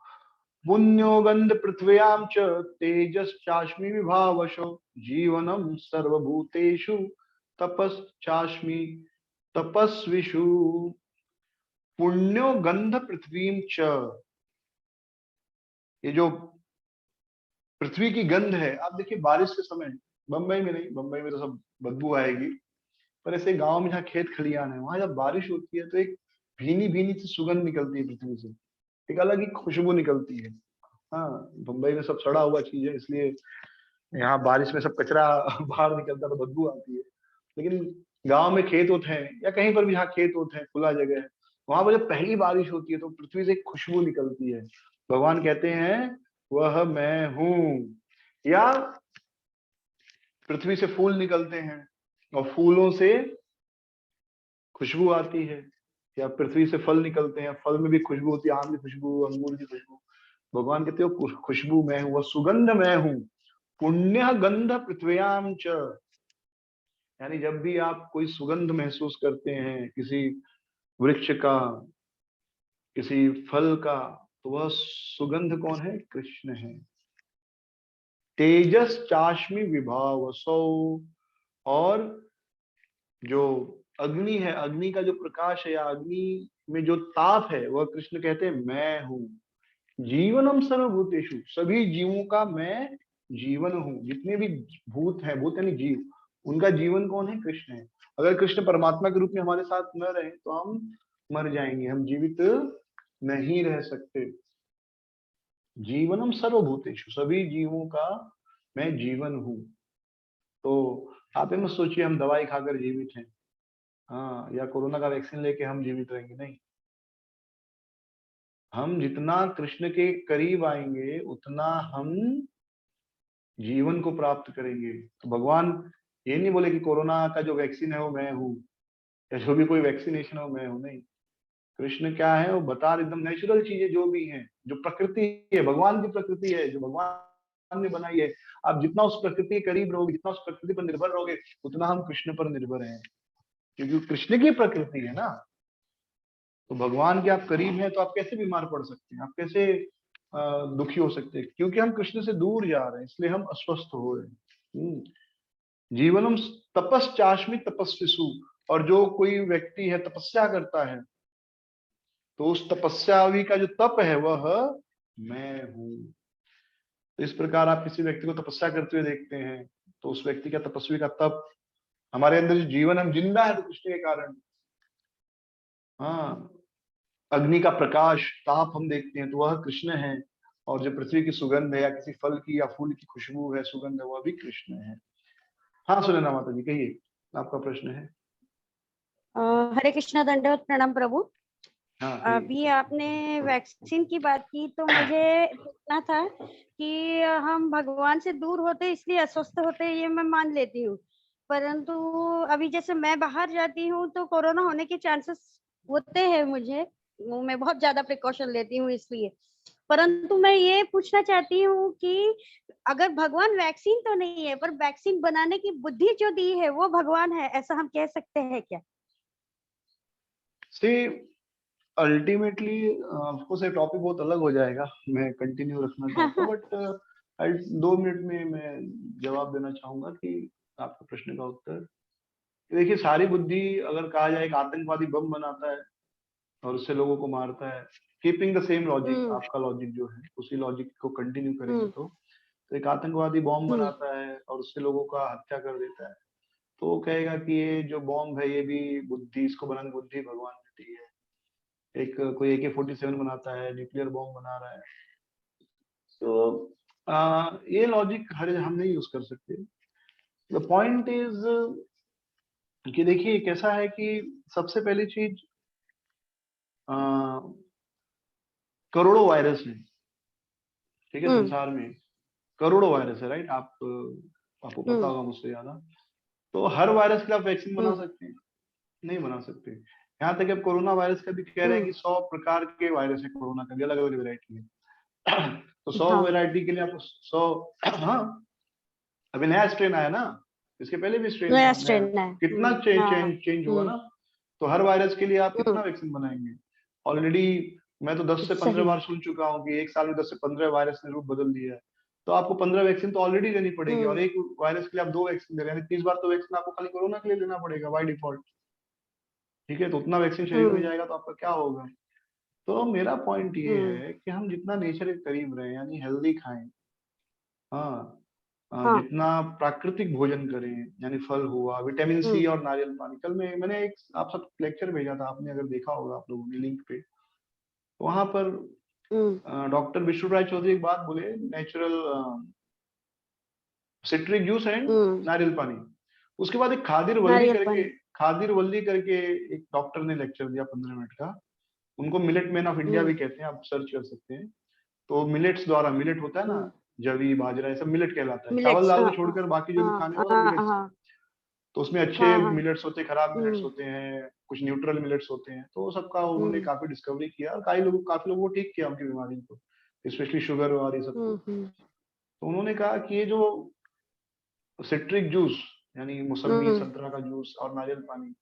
पुण्यो गंध पृथ्व्याम च तेजश्चास्मि विभावशो जीवनम सर्वभूतेषु तपश्चास्मि तपस्विषु। पुण्यो गंध पृथ्वीम च, ये जो पृथ्वी की गंध है, आप देखिए बारिश के समय, बंबई में नहीं, बंबई में तो सब बदबू आएगी, पर ऐसे गांव में जहाँ खेत खलियान है वहां जब बारिश होती है तो एक भीनी भीनी सी सुगंध निकलती है पृथ्वी से, एक अलग ही खुशबू निकलती है। हाँ, बंबई में सब सड़ा हुआ चीज है, इसलिए यहाँ बारिश में सब कचरा बाहर निकलता तो बदबू आती है। लेकिन गांव में खेत होते हैं या कहीं पर भी जहाँ खेत होते हैं, खुला जगह है, वहां पर जब पहली बारिश होती है तो पृथ्वी से एक खुशबू निकलती है। भगवान कहते हैं वह मैं हूँ। या पृथ्वी से फूल निकलते हैं और फूलों से खुशबू आती है, या पृथ्वी से फल निकलते हैं, फल में भी खुशबू होती है, आम की खुशबू, अंगूर की खुशबू। भगवान कहते हो खुशबू मैं हूँ, वह सुगंध मैं हूँ। पुण्य गंध पृथ्व्याम च, यानी जब भी आप कोई सुगंध महसूस करते हैं किसी वृक्ष का, किसी फल का, तो वह सुगंध कौन है? कृष्ण है। तेजस चाश्मि विभावसौ, और जो अग्नि है, अग्नि का जो प्रकाश है या अग्नि में जो ताप है, वह कृष्ण कहते हैं मैं हूं। जीवनम सर्वभूतेषु, सभी जीवों का मैं जीवन हूं। जितने भी भूत हैं, भूत यानी जीव, उनका जीवन कौन है? कृष्ण है। अगर कृष्ण परमात्मा के रूप में हमारे साथ न रहे तो हम मर जाएंगे, हम जीवित नहीं रह सकते। जीवनम सर्वभूतेषु, सभी जीवों का मैं जीवन हूं। तो आप ये मत सोचिए हम दवाई खाकर जीवित हैं, हाँ, या कोरोना का वैक्सीन लेके हम जीवित रहेंगे, नहीं। हम जितना कृष्ण के करीब आएंगे उतना हम जीवन को प्राप्त करेंगे। तो भगवान ये नहीं बोले कि कोरोना का जो वैक्सीन है वो मैं हूँ, या जो भी कोई वैक्सीनेशन है वो मैं हूँ, नहीं। कृष्ण क्या है? वो बता रहे एकदम नेचुरल चीजें जो भी हैं, जो प्रकृति है, भगवान की प्रकृति है, जो भगवान ने बनाई है। आप जितना उस प्रकृति के करीब रहोगे, जितना उस प्रकृति पर निर्भर रहोगे, उतना हम कृष्ण पर निर्भर हैं, क्योंकि कृष्ण की प्रकृति है ना। तो भगवान के आप करीब हैं तो आप कैसे बीमार पड़ सकते हैं? आप कैसे दुखी हो सकते हैं? क्योंकि हम कृष्ण से दूर जा रहे हैं, इसलिए हम अस्वस्थ हो रहे हैं। जीवनम तपश्चाश्मि तपस्विषु, और जो कोई व्यक्ति है तपस्या करता है, तो उस तपस्यावी का जो तप है वह मैं हूं। तो इस प्रकार आप किसी व्यक्ति को तपस्या करते हुए देखते हैं, तो उस व्यक्ति का, तपस्वी का तप, हमारे अंदर जो जीवन, हम जिंदा है तो कृष्ण के कारण। हाँ, अग्नि का प्रकाश, ताप हम देखते हैं तो वह कृष्ण है, और जो पृथ्वी की सुगंध है या किसी फल की या फूल की खुशबू है, सुगंध है, वह भी कृष्ण है। हाँ सुनैना माता जी, कहिए, आपका प्रश्न है। हरे कृष्णा, दंडवत प्रणाम प्रभु। हाँ, कहिए। अभी आपने वैक्सीन की बात की तो मुझे पूछना था कि हम भगवान से दूर होते इसलिए अस्वस्थ होते, ये मैं मान लेती हूँ, परंतु अभी जैसे मैं बाहर जाती हूँ तो कोरोना होने के चांसेस होते हैं मुझे, मैं बहुत ज्यादा प्रिकॉशन लेती हूँ इसलिए। परंतु मैं ये पूछना चाहती हूँ कि अगर भगवान वैक्सीन तो नहीं है, पर वैक्सीन बनाने की बुद्धि जो दी है वो भगवान है, ऐसा हम कह सकते हैं क्या? सी अल्टीमेटली ऑफकोर्स ये टॉपिक बहुत अलग हो जाएगा, मैं कंटिन्यू रखना चाहता हूँ, बट 2 मिनट में मैं जवाब देना चाहूंगा कि आपके प्रश्न का उत्तर। देखिए, सारी बुद्धि, अगर कहा जाए एक आतंकवादी बम बनाता है और उससे लोगों को मारता है, कीपिंग द सेम लॉजिक, आपका लॉजिक जो है उसी लॉजिक को कंटिन्यू करेंगे, तो एक आतंकवादी बॉम्ब बनाता है और उससे लोगों का हत्या कर देता है, तो वो कहेगा कि ये जो बॉम्ब है ये भी बुद्धि, इसको बनाने की बुद्धि भगवान ने दी है। एक कोई AK-47 बनाता है, न्यूक्लियर बॉम्ब बना रहा है, तो ये लॉजिक हम नहीं यूज कर सकते। द पॉइंट इज कि देखिए कैसा है कि सबसे पहली चीज, करोड़ों वायरस है, ठीक है, संसार में करोड़ों वायरस है, राइट। आपको पता होगा मुझसे ज्यादा। तो हर वायरस के लिए आप वैक्सीन बना सकते हैं? नहीं बना सकते। यहाँ तक अब कोरोना वायरस का भी कह रहे हैं कि 100 प्रकार के वायरस है कोरोना का भी, अलग अलग वेरायटी है। तो 100 वेरायटी के लिए आपको 100 हाँ, अभी नया स्ट्रेन आया ना, इसके पहले भी स्ट्रेन नया था, स्ट्रेन है, कितना चेंज हुआ ना। तो हर वायरस के लिए आप कितना वैक्सीन बनाएंगे? ऑलरेडी मैं तो 10 से 15 बार सुन चुका हूँ कि एक साल में 10 से 15 वायरस ने रूप बदल दिया है। तो आपको 15 वैक्सीन तो ऑलरेडी लेनी पड़ेगी, और एक वायरस के लिए आप 2 वैक्सीन ले रहे हैं, 30 बार तो वैक्सीन आपको खाली कोरोना के लिए लेना पड़ेगा बाय डिफॉल्ट, ठीक है। तो उतना वैक्सीन शरीर में जाएगा तो आपका क्या होगा? तो मेरा पॉइंट ये है कि हम जितना नेचर के करीब रहे, यानी हेल्दी खाएं, हाँ, जितना प्राकृतिक भोजन करें, यानी फल हुआ, विटामिन सी और नारियल पानी। कल मैंने एक आप सब लेक्चर भेजा था, आपने अगर देखा होगा आप लोगों ने लिंक पे, तो वहां पर डॉक्टर विष्णु राय चौधरी एक बात बोले, नेचुरल सिट्रिक जूस एंड नारियल पानी। उसके बाद एक खादिर वल्ली करके एक डॉक्टर ने लेक्चर दिया 15 मिनट का, उनको मिलेट मैन ऑफ इंडिया भी कहते हैं, आप सर्च कर सकते हैं। तो मिलेट्स द्वारा, मिलेट होता है ना, जवी बाजरा, ये सब मिलेट कहलाता है। चावल दाल को छोड़कर बाकी जो भी खाने वो सब मिलेट्स हैं। तो उसमें अच्छे मिलेट्स होते हैं, खराब मिलेट्स होते हैं, कुछ न्यूट्रल मिलेट्स होते हैं, तो सबका उन्होंने काफी डिस्कवरी किया, और काफी लोगों को ठीक किया उनकी बीमारी को, स्पेशली शुगर और ये सब को। तो उन्होंने कहा कि ये जो सिट्रिक जूस यानी मौसमी संतरा का जूस और नारियल पानी,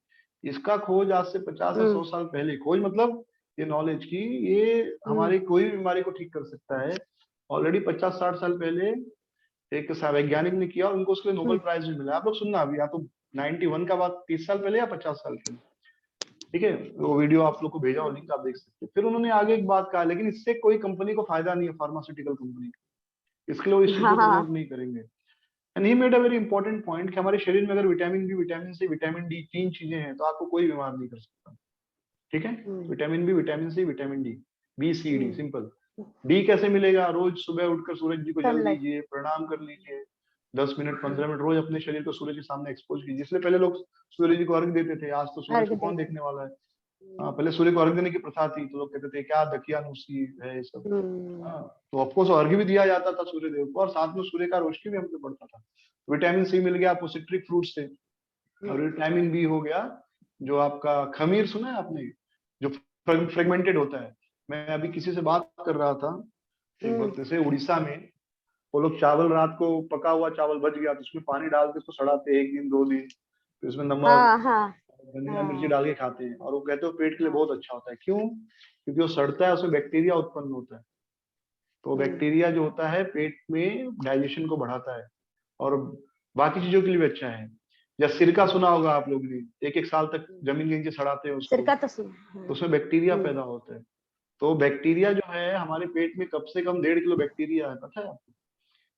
इसका खोज आज से 50 या 100 साल पहले, खोज मतलब ये नॉलेज की, ये हमारी कोई भी बीमारी को ठीक कर सकता है। ऑलरेडी 50-60 साल पहले एक वैज्ञानिक ने किया और उनको उसके लिए नोबेल प्राइज भी मिला। आप लोग सुनना अभी, या तो 91 का बात 30 साल पहले या 50 साल पहले, ठीक है। वो वीडियो आप लोग को भेजा और लिंक आप देख सकते हैं। फिर उन्होंने आगे एक बात कहा, लेकिन इससे कोई कंपनी को फायदा नहीं है, फार्मास्यूटिकल कंपनी, इसके लिए वो इस चीज को प्रमोट नहीं करेंगे। And he made a very important point कि हमारे शरीर में अगर vitamin B, vitamin C, vitamin D 3 चीजें हैं तो आपको कोई बीमार नहीं कर सकता, ठीक है। Vitamin B, vitamin C, vitamin D, B C D, simple. D कैसे मिलेगा? रोज सुबह उठकर सूरज जी को जल दीजिए, प्रणाम कर लीजिए, 10 मिनट 15 मिनट रोज अपने शरीर को सूरज के सामने एक्सपोज कीजिए। इसलिए पहले लोग सूरज जी को अर्घ देते थे, आज तो सूरज को कौन देखने वाला है। हाँ, पहले सूर्य को अर्घ देने की प्रथा थी, तो लोग कहते थे क्या दकियानुसी है ये सब। हाँ, तो ऑफकोर्स अर्घ भी दिया जाता था सूर्य देव को, और साथ में सूर्य का रोशनी भी हमको पड़ता था। विटामिन सी मिल गया आपको सिट्रिक फ्रूट से, और विटामिन बी हो गया जो आपका खमीर, सुना है आपने, जो फ्रेगमेंटेड होता है। मैं अभी किसी से बात कर रहा था एक वक्त से, उड़ीसा में वो लोग चावल, रात को पका हुआ चावल बच गया तो उसमें पानी डाल के उसको सड़ाते 1 दिन 2 दिन, फिर उसमें नमक धनिया मिर्ची डाल के खाते हैं, और वो कहते हैं पेट के लिए बहुत अच्छा होता है। क्यों? क्योंकि वो सड़ता है, उसमें बैक्टीरिया उत्पन्न होता है, तो बैक्टीरिया जो होता है पेट में डाइजेशन को बढ़ाता है और बाकी चीजों के लिए भी अच्छा है। या सिरका सुना होगा आप लोग ने, 1-1 साल तक जमीन के नीचे सड़ाते हैं उसको, सिरका तो तो उसमें बैक्टीरिया पैदा होता है। तो बैक्टीरिया जो है हमारे पेट में कम से कम 1.5 किलो बैक्टीरिया है, पता है आपको?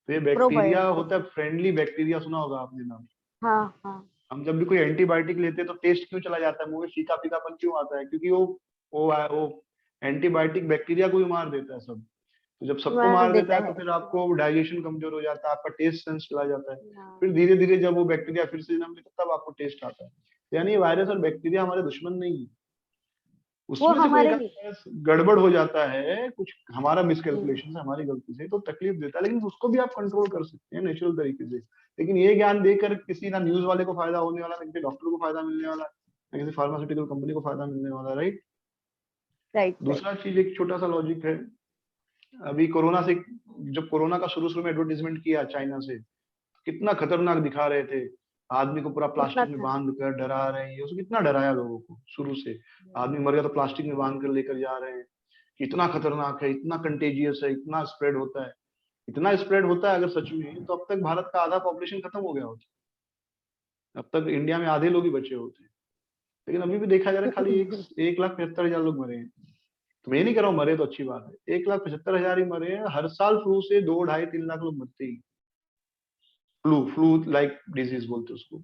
तो ये बैक्टीरिया होता है फ्रेंडली बैक्टीरिया, सुना होगा आपने नाम। हाँ। हम जब भी कोई एंटीबायोटिक लेते हैं तो टेस्ट क्यों चला जाता है, मुंह में फीका फीकापन क्यों आता है? क्योंकि वो एंटीबायोटिक बैक्टीरिया को भी मार देता है सब। तो जब सबको मार देता है तो फिर आपको डाइजेशन कमजोर हो जाता है, आपका टेस्ट सेंस चला जाता है। फिर धीरे धीरे जब वो बैक्टीरिया फिर से जन्म लेता है तब आपको टेस्ट आता है। यानी वायरस और बैक्टीरिया हमारे दुश्मन नहीं है, उसमें से कोई गड़बड़ हो जाता है, कुछ हमारा मिसकैलकुलेशन से, हमारी गलती से, तो तकलीफ देता है, लेकिन उसको भी आप कंट्रोल कर सकते हैं नेचुरल तरीके से। लेकिन ये ज्ञान देकर किसी ना न्यूज वाले को फायदा होने वाला, ना किसी डॉक्टर को फायदा मिलने वाला, ना किसी फार्मास्यूटिकल कंपनी को फायदा मिलने वाला, राइट। दूसरा चीज, एक छोटा सा लॉजिक है, अभी कोरोना से, जब कोरोना का शुरू में एडवर्टीजमेंट किया चाइना से, कितना खतरनाक दिखा रहे थे, आदमी को पूरा प्लास्टिक में बांध कर डरा रहे हैं, उसको कितना डराया लोगों को। शुरू से आदमी मर गया तो प्लास्टिक में बांध कर लेकर जा रहे हैं, इतना खतरनाक है, इतना कंटेजियस है, इतना स्प्रेड होता है, इतना स्प्रेड होता है। अगर सच में, तो अब तक भारत का आधा पॉपुलेशन खत्म हो गया होता, अब तक इंडिया में आधे लोग ही बचे होते। लेकिन अभी भी देखा जा रहा है खाली 1,75,000 लोग मरे हैं। तो मैं नहीं कह रहा हूँ मरे तो अच्छी बात है, 1,75,000 ही मरे हैं। हर साल फ्लू से 2-2.5-3 लाख लोग मरते ही, फ्लू लाइक डिजीज बोलते उसको।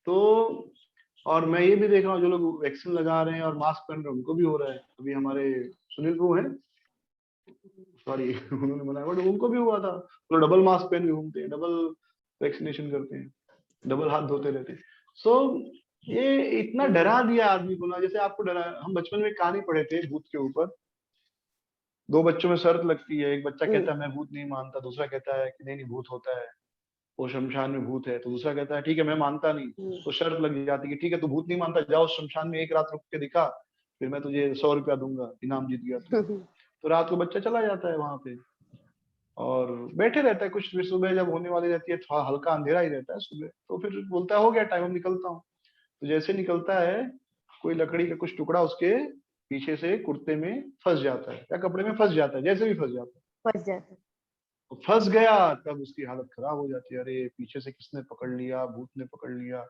तो और मैं ये भी देख रहा हूँ जो लोग वैक्सीन लगा रहे हैं और मास्क पहन रहे हैं उनको भी हो रहा है। अभी हमारे सुनील प्रभु हैं, सॉरी उन्होंने मना, बट उनको भी हुआ था। तो डबल मास्क पहन के घूमते हैं, डबल वैक्सीनेशन करते हैं, डबल हाथ धोते रहते हैं। सो ये इतना डरा दिया आदमी को ना, जैसे आपको डरा। हम बचपन में कहानी पढ़े थे भूत के ऊपर, 2 बच्चों में शर्त लगती है, एक बच्चा कहता है मैं भूत नहीं मानता, दूसरा कहता है कि नहीं भूत होता है, वो शमशान में भूत है। तो दूसरा कहता है ठीक है मैं मानता नहीं, तो शर्त लग जाती है कि ठीक है तू भूत नहीं मानता, जाओ शमशान में 1 रात रुक के दिखा, फिर मैं तुझे 100 रुपया दूंगा, इनाम जीत गया तो रात को बच्चा चला जाता है वहां पे और बैठे रहता है कुछ। फिर सुबह जब होने वाली रहती है, थोड़ा हल्का अंधेरा ही रहता है सुबह, तो फिर बोलता है हो गया टाइम, अब निकलता हूँ। तो जैसे निकलता है, कोई लकड़ी का कुछ टुकड़ा उसके पीछे से कुर्ते में फंस जाता है या कपड़े में फंस जाता है, जैसे भी फंस जाता है, फंस गया, तब उसकी हालत खराब हो जाती है। अरे पीछे से किसने पकड़ लिया, भूत ने पकड़ लिया,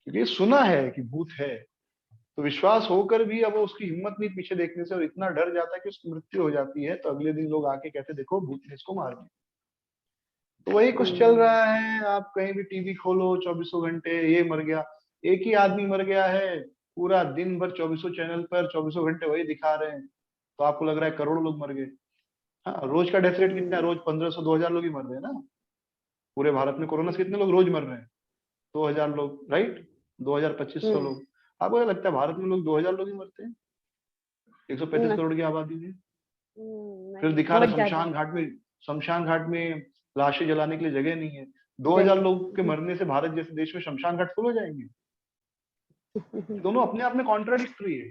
क्योंकि सुना है कि भूत है, तो विश्वास होकर भी अब उसकी हिम्मत नहीं पीछे देखने से, और इतना डर जाता है कि उसकी मृत्यु हो जाती है। तो अगले दिन लोग आके कहते देखो भूत ने इसको मार दिया। तो वही कुछ चल रहा है, आप कहीं भी टीवी खोलो 24 घंटे ये मर गया, एक ही आदमी मर गया है, पूरा दिन भर 24 चैनल पर 24 घंटे वही दिखा रहे हैं, तो आपको लग रहा है करोड़ों लोग मर गए। हाँ, रोज का डेथ रेट कितना है? रोज 1500-2000 लोग ही मर रहे हैं ना पूरे भारत में। कोरोना से कितने लोग रोज मर रहे हैं? 2000 लोग, राइट, 2200-2500 लोग। आपको क्या लगता है भारत में लोग 2000 लोग ही मरते हैं 135 करोड़ की आबादी में? फिर दिखा रहे शमशान घाट में लाशें जलाने के लिए जगह नहीं है। 2000 लोग के मरने से भारत जैसे देश में शमशान घाट फुल हो जाएंगे? दोनों अपने आप में कॉन्ट्राडिक्टरी है।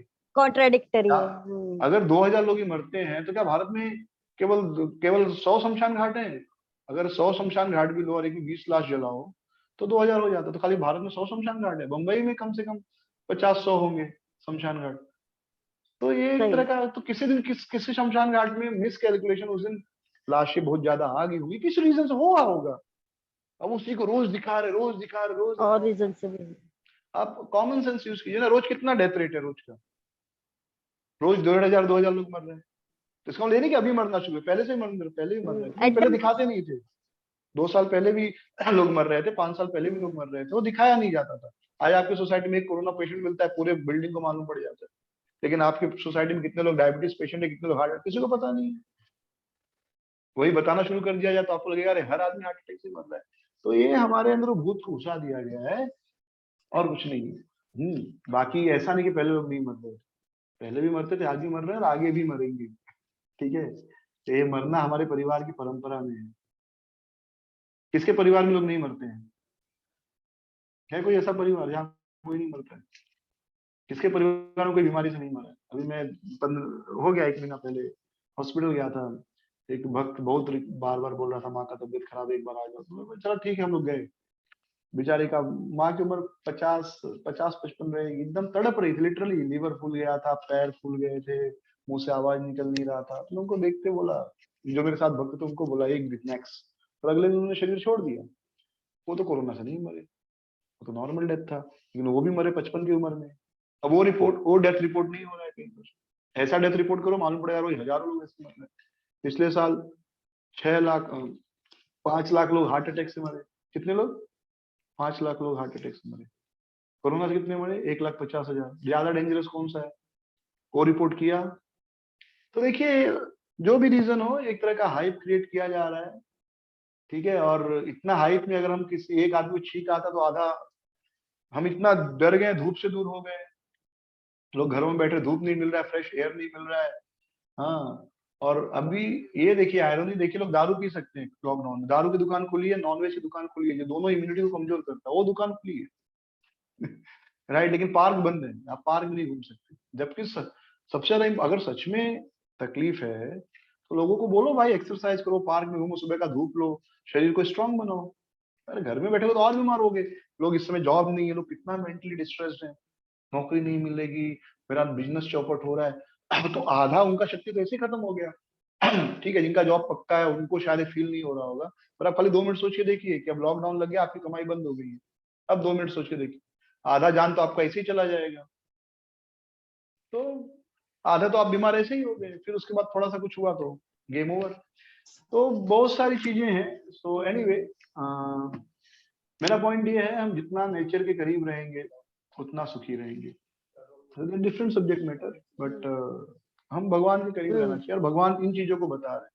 अगर 2000 लोग ही मरते हैं तो क्या भारत में केवल 100 शमशान घाट हैं? अगर 100 शमशान घाट भी लो और एक में 20 लाश जलाओ तो 2000 हो जाता। तो खाली भारत में 100 शमशान घाट है, बम्बई में कम से कम 50-100 होंगे शमशान घाट। तो ये एक तरह का, तो किसी दिन किसी शमशान घाट में मिस कैलकुलेशन, उस दिन लाशें बहुत ज्यादा आ गई होगी, किस रीजन से हुआ होगा। अब उसी को रोज दिखा रहे, रोज दिखा रहे, रोज और रीजन से भी। आप कॉमन सेंस यूज कीजिए ना। रोज कितना डेथ रेट है रोज का? रोज 2000 लोग मर रहे हैं। तो इसका मतलब ये नहीं कि अभी मरना शुरू है, पहले से ही पहले ही मर रहे थे। क्यों? पहले दिखाते नहीं थे। 2 साल पहले भी लोग मर रहे थे, 5 साल पहले भी लोग मर रहे थे, वो दिखाया नहीं जाता था। आज आपकी सोसाइटी में एक कोरोना पेशेंट मिलता है, पूरे बिल्डिंग को मालूम पड़ जाता है। लेकिन आपकी सोसाइटी में कितने लोग डायबिटीज पेशेंट है, कितने लोग हार्ट, किसी को पता नहीं है। वही बताना शुरू कर दिया जाए तो आपको लगेगा अरे हर आदमी हार्ट अटैक से मर रहा है। तो ये हमारे अंदर वो भूत को घुसा दिया गया है और कुछ नहीं है। बाकी ऐसा नहीं कि पहले लोग नहीं मर रहे, पहले भी मरते थे, आज भी मर रहे हैं और आगे भी मरेंगे। ठीक है, तो ये मरना हमारे परिवार की परंपरा में है। किसके परिवार में लोग नहीं मरते हैं? है कोई ऐसा परिवार जहाँ कोई नहीं मरता है? किसके परिवार में कोई बीमारी से नहीं मरा है? अभी मैं हो गया 1 महीना पहले हॉस्पिटल गया था, एक भक्त बहुत बार बार बोल रहा था माँ का तबीयत खराब है, एक बार आ जाओ। तो चलो ठीक है, हम लोग गए। बेचारे का माँ की उम्र 50-55 रहेगी, एकदम तड़प रही थी लिटरली, लीवर फूल गया था, पैर फूल गए थे, मुंह से आवाज निकल नहीं रहा था। तो उनको देखते बोला, जो मेरे साथ भक्त थे उनको बोला एक दिन नेक्स्ट, और अगले दिन उन्होंने शरीर छोड़ दिया। वो तो कोरोना से नहीं मरे, वो तो नॉर्मल डेथ था, लेकिन वो भी मरे 55 की उम्र में। अब वो डेथ रिपोर्ट नहीं हो रहा है कहीं पर। ऐसा डेथ रिपोर्ट करो, मालूम पड़ेगा रोज हजारों लोग ऐसे मर रहे हैं। पिछले साल 5 लाख लोग हार्ट अटैक से मरे। कितने लोग? 5 लाख लोग हार्ट अटैक से मरे। कोरोना से कितने मरे? 1,50,000। ज्यादा डेंजरस कौन सा है? वो रिपोर्ट किया। तो देखिए, जो भी रीजन हो, एक तरह का हाइप क्रिएट किया जा रहा है। ठीक है, और इतना हाइप में अगर हम किसी एक आदमी को छींक आता तो आधा, हम इतना डर गए, धूप से दूर हो गए, लोग घरों में बैठे, धूप नहीं मिल रहा है, फ्रेश एयर नहीं मिल रहा है। हाँ, और अभी ये देखिए आयरनी देखिए, लोग दारू पी सकते हैं लॉकडाउन में, दारू की दुकान खुली है, नॉनवेज की दुकान खुली है, जो दोनों इम्यूनिटी को कमजोर करता है, वो दुकान खुली है। राइट, लेकिन पार्क बंद है, आप पार्क में नहीं घूम सकते। जबकि सबसे ज्यादा अगर सच में तकलीफ है तो लोगों को बोलो भाई एक्सरसाइज करो, पार्क में घूमो, सुबह का धूप लो, शरीर को स्ट्रांग बनाओ। अरे घर में बैठे हो तो और बीमार हो गए लोग। इस समय जॉब नहीं है, लोग कितना मेंटली डिस्ट्रेस्ड है, नौकरी नहीं मिलेगी, मेरा बिजनेस चौपट हो रहा है। तो आधा उनका शक्ति तो ऐसे ही खत्म हो गया। ठीक है, जिनका जॉब पक्का है उनको शायद फील नहीं हो रहा होगा, पर आप खाली 2 मिनट सोच के देखिए कि अब लॉकडाउन लग गया, आपकी कमाई बंद हो गई है। अब 2 मिनट सोच के देखिए, आधा जान तो आपका ऐसे ही चला जाएगा। तो आधा तो आप बीमार ऐसे ही हो गए, फिर उसके बाद थोड़ा सा कुछ हुआ तो गेम ओवर। तो बहुत सारी चीजें हैं। सो एनीवे, मेरा पॉइंट ये है, हम जितना नेचर के करीब रहेंगे उतना सुखी रहेंगे। डिफरेंट सब्जेक्ट मैटर, बट हम भगवान के करीब रहना चाहिए, और भगवान इन चीजों को बता रहे हैं।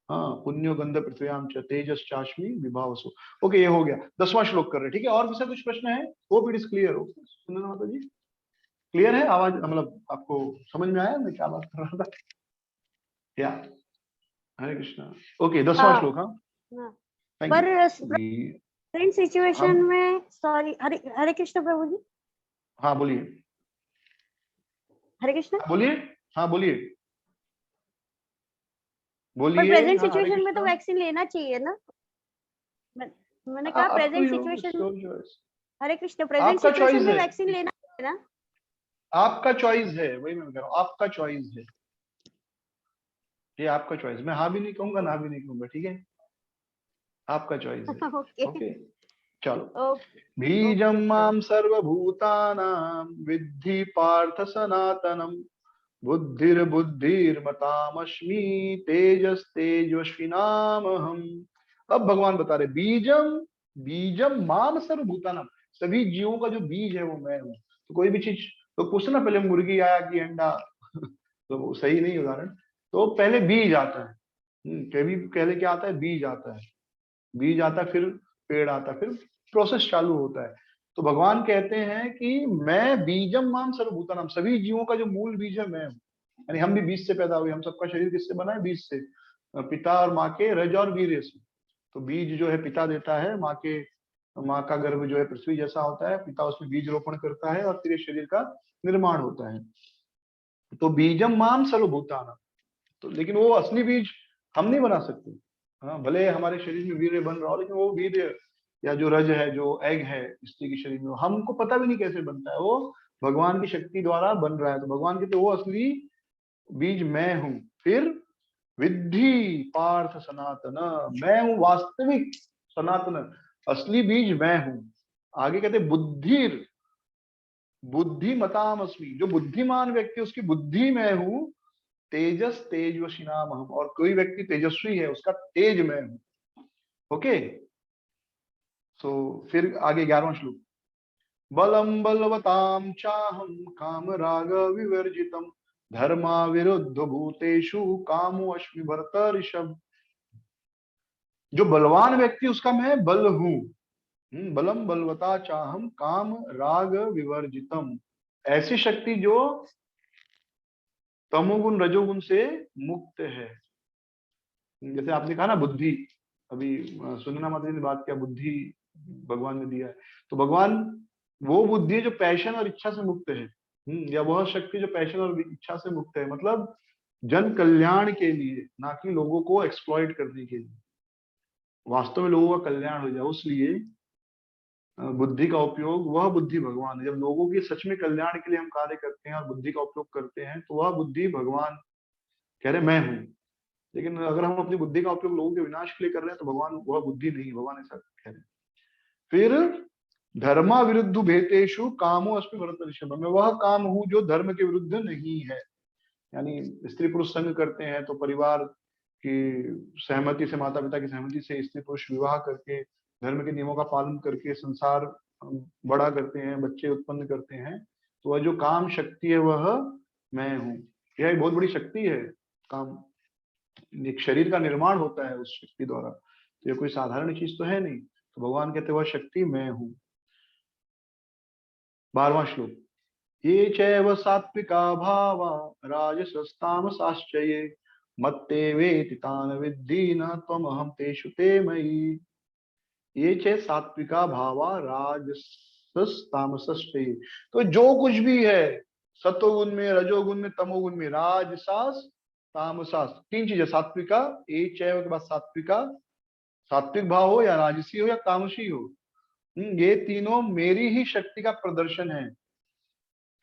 हाँ, पुण्यो गंध पृथ्व्याम च तेजस चाश्मी विभावसु। ओके, ये हो गया, 10वां श्लोक कर रहे हैं। ठीक है, और किसी कुछ प्रश्न है? होप इट इज क्लियर हो। सुंदर माता जी, क्लियर है आवाज? मतलब आपको समझ में आया मैं क्या बात कर रहा था? या हरे कृष्णा। ओके, 10वां श्लोक। हाँ, थैंक पर यू। प्रेजेंट सिचुएशन में, सॉरी, हरे हरे कृष्ण प्रभु जी। हाँ बोलिए। हरे कृष्ण। बोलिए, हाँ बोलिए, पर बोलिए। प्रेजेंट हाँ, हरे सिचुएशन में तो कृष्णा। वैक्सीन लेना चाहिए ना? मैंने कहा आपको प्रेजेंट सिचुएशन, चॉइस, हरे कृष्ण, प्रेजेंट आपका सिचुएशन चॉइस में है, वैक्सीन लेना चाहिए ना? आपका चॉइस है, वही मैं कह रहा हूँ, आपका चॉइस है, ये आपका चॉइस। मैं हाँ भी नहीं कहूंगा, ना भी नहीं कहूंगा। ठीक है, आपका चॉइस है। ओके ओके, चलो। ओके बीजं मां सर्वभूतानां विद्धि पार्थ सनातनम, बुद्धिर्बुद्धिर्मतामस्मि तेजस्तेजस्विनामहम्। अब भगवान बता रहे, बीजम बीजम माम सर्वभूतानाम, सभी जीवों का जो बीज है वो मैं हूँ। तो कोई भी चीज तो पूछना, पहले मुर्गी आया कि अंडा? तो वो सही नहीं उदाहरण। तो पहले बीज आता है। कभी पहले क्या आता है? बीज आता है, बीज आता है, फिर पेड़ आता है, फिर प्रोसेस चालू होता है। तो भगवान कहते हैं कि मैं बीजम माम सर्वभूतानाम, सभी जीवों का जो मूल बीज है मैं हूँ। यानी हम भी बीज से पैदा हुए, हम सबका शरीर किससे बना है? बीज से, पिता और माँ के रज और वीर्य से। तो बीज जो है पिता देता है, माँ का गर्भ जो है पृथ्वी जैसा होता है, पिता उसमें बीज रोपण करता है और फिर ये शरीर का निर्माण होता है। तो बीजम माम सर्वभूतानाम। तो लेकिन वो असली बीज हम नहीं बना सकते, हाँ, भले हमारे शरीर में वीर्य बन रहा हो, लेकिन वो वीर्य या जो रज है, जो एग है स्त्री के शरीर में, हमको पता भी नहीं कैसे बनता है, वो भगवान की शक्ति द्वारा बन रहा है। तो भगवान कहते वो असली बीज मैं हूँ। फिर विद्धि पार्थ सनातन, मैं हूँ वास्तविक सनातन, असली बीज मैं हूँ। आगे कहते बुद्धिर, बुद्धिमताम अस्मि, जो बुद्धिमान व्यक्ति उसकी बुद्धि मैं हूँ। तेजस तेजस्वी नाम हम, और कोई व्यक्ति तेजस्वी है उसका तेज मैं हूँ। ओके, सो फिर आगे 11वां श्लोक, बलम बलवताम चाहम काम राग विवर्जितम धर्मा विरुद्ध भूतेषु कामो अश्मि भरत ऋषभ। जो बलवान व्यक्ति उसका मैं बल हूं। बलम बलवता चाहम काम राग विवर्जितम, ऐसी शक्ति जो तमोगुण रजोगुण से मुक्त है। जैसे आपने कहा ना बुद्धि, अभी सुनना माता जी ने बात किया, बुद्धि भगवान ने दिया है। तो भगवान वो बुद्धि है जो पैशन और इच्छा से मुक्त है, या वह शक्ति जो पैशन और इच्छा से मुक्त है, मतलब जन कल्याण के लिए, ना कि लोगों को एक्सप्लॉइट करने के लिए। वास्तव में लोगों का कल्याण हो जाए, उसलिए बुद्धि का उपयोग, वह बुद्धि भगवान है। जब लोगों के सच में कल्याण के लिए हम कार्य करते हैं और बुद्धि का उपयोग करते हैं, तो वह बुद्धि भगवान कह रहे मैं हूं। लेकिन अगर हम अपनी बुद्धि का उपयोग लोगों के विनाश के लिए कर रहे हैं, तो भगवान वह बुद्धि नहीं, भगवान ऐसा कह रहे हैं। फिर धर्मा विरुद्ध भेतेषु कामो अस्मि भरत ऋषभ, मैं वह काम हूं जो धर्म के विरुद्ध नहीं है। यानी स्त्री पुरुष संग करते हैं तो परिवार की सहमति से, माता पिता की सहमति से स्त्री पुरुष विवाह करके धर्म के नियमों का पालन करके संसार बड़ा करते हैं, बच्चे उत्पन्न करते हैं। तो वह जो काम शक्ति है वह मैं हूँ। यह एक बहुत बड़ी शक्ति है। काम, एक शरीर का निर्माण होता है उस शक्ति द्वारा, तो ये कोई साधारण चीज तो है नहीं। तो भगवान कहते वह शक्ति मैं हूँ। 12वां श्लोक, ये चैव सात्विका भावा राजसस्तामसाश्च ये मत्ते वेति तान विद्धि न त्वमहं तेषु ते मयि। ये चे सात्विका भावा राजसस तामसश्च ये, तो जो कुछ भी है सतोगुण में, रजोगुण में, तमोगुण में, राजसास तामसास, तीन चीजें सात्विका, ये चैव के बाद सात्विका, सात्विक भाव हो या राजसी हो या तामसी हो, ये तीनों मेरी ही शक्ति का प्रदर्शन है।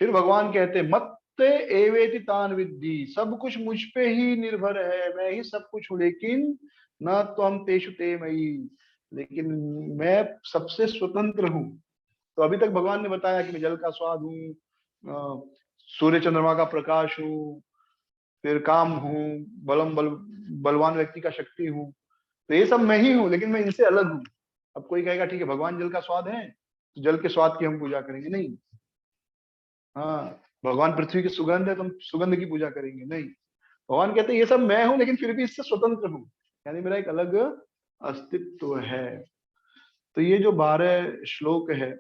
फिर भगवान कहते मत्ते एवेति तान विद्धि, सब कुछ मुझ पे ही निर्भर है, मैं ही सब कुछ हूं, लेकिन न त्वम तेषु ते मयि, लेकिन मैं सबसे स्वतंत्र हूं। तो अभी तक भगवान ने बताया कि मैं जल का स्वाद हूँ, सूर्य चंद्रमा का प्रकाश हूँ, फिर काम हूँ, बलवान व्यक्ति का शक्ति हूँ। तो ये सब मैं ही हूँ, लेकिन मैं इनसे अलग हूँ। अब कोई कहेगा ठीक है भगवान जल का स्वाद है, तो जल के स्वाद की हम पूजा करेंगे, नहीं। हाँ, भगवान पृथ्वी की सुगंध है तो हम सुगंध की पूजा करेंगे, नहीं। भगवान कहते हैं ये सब मैं हूं, लेकिन फिर भी इससे स्वतंत्र हूं, यानी मेरा एक अलग अस्तित्व है। तो ये जो 12 श्लोक है,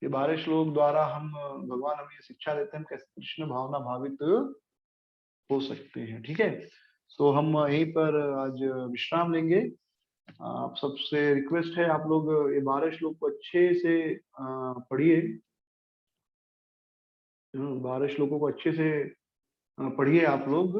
ये 12 श्लोक द्वारा हम, भगवान हमें ये शिक्षा देते हैं कैसे कृष्ण भावना भावित हो सकते हैं। ठीक है, तो हम यहीं पर आज विश्राम लेंगे। आप सबसे रिक्वेस्ट है, आप लोग ये 12 श्लोक को अच्छे से पढ़िए, 12 श्लोकों को अच्छे से पढ़िए आप लोग।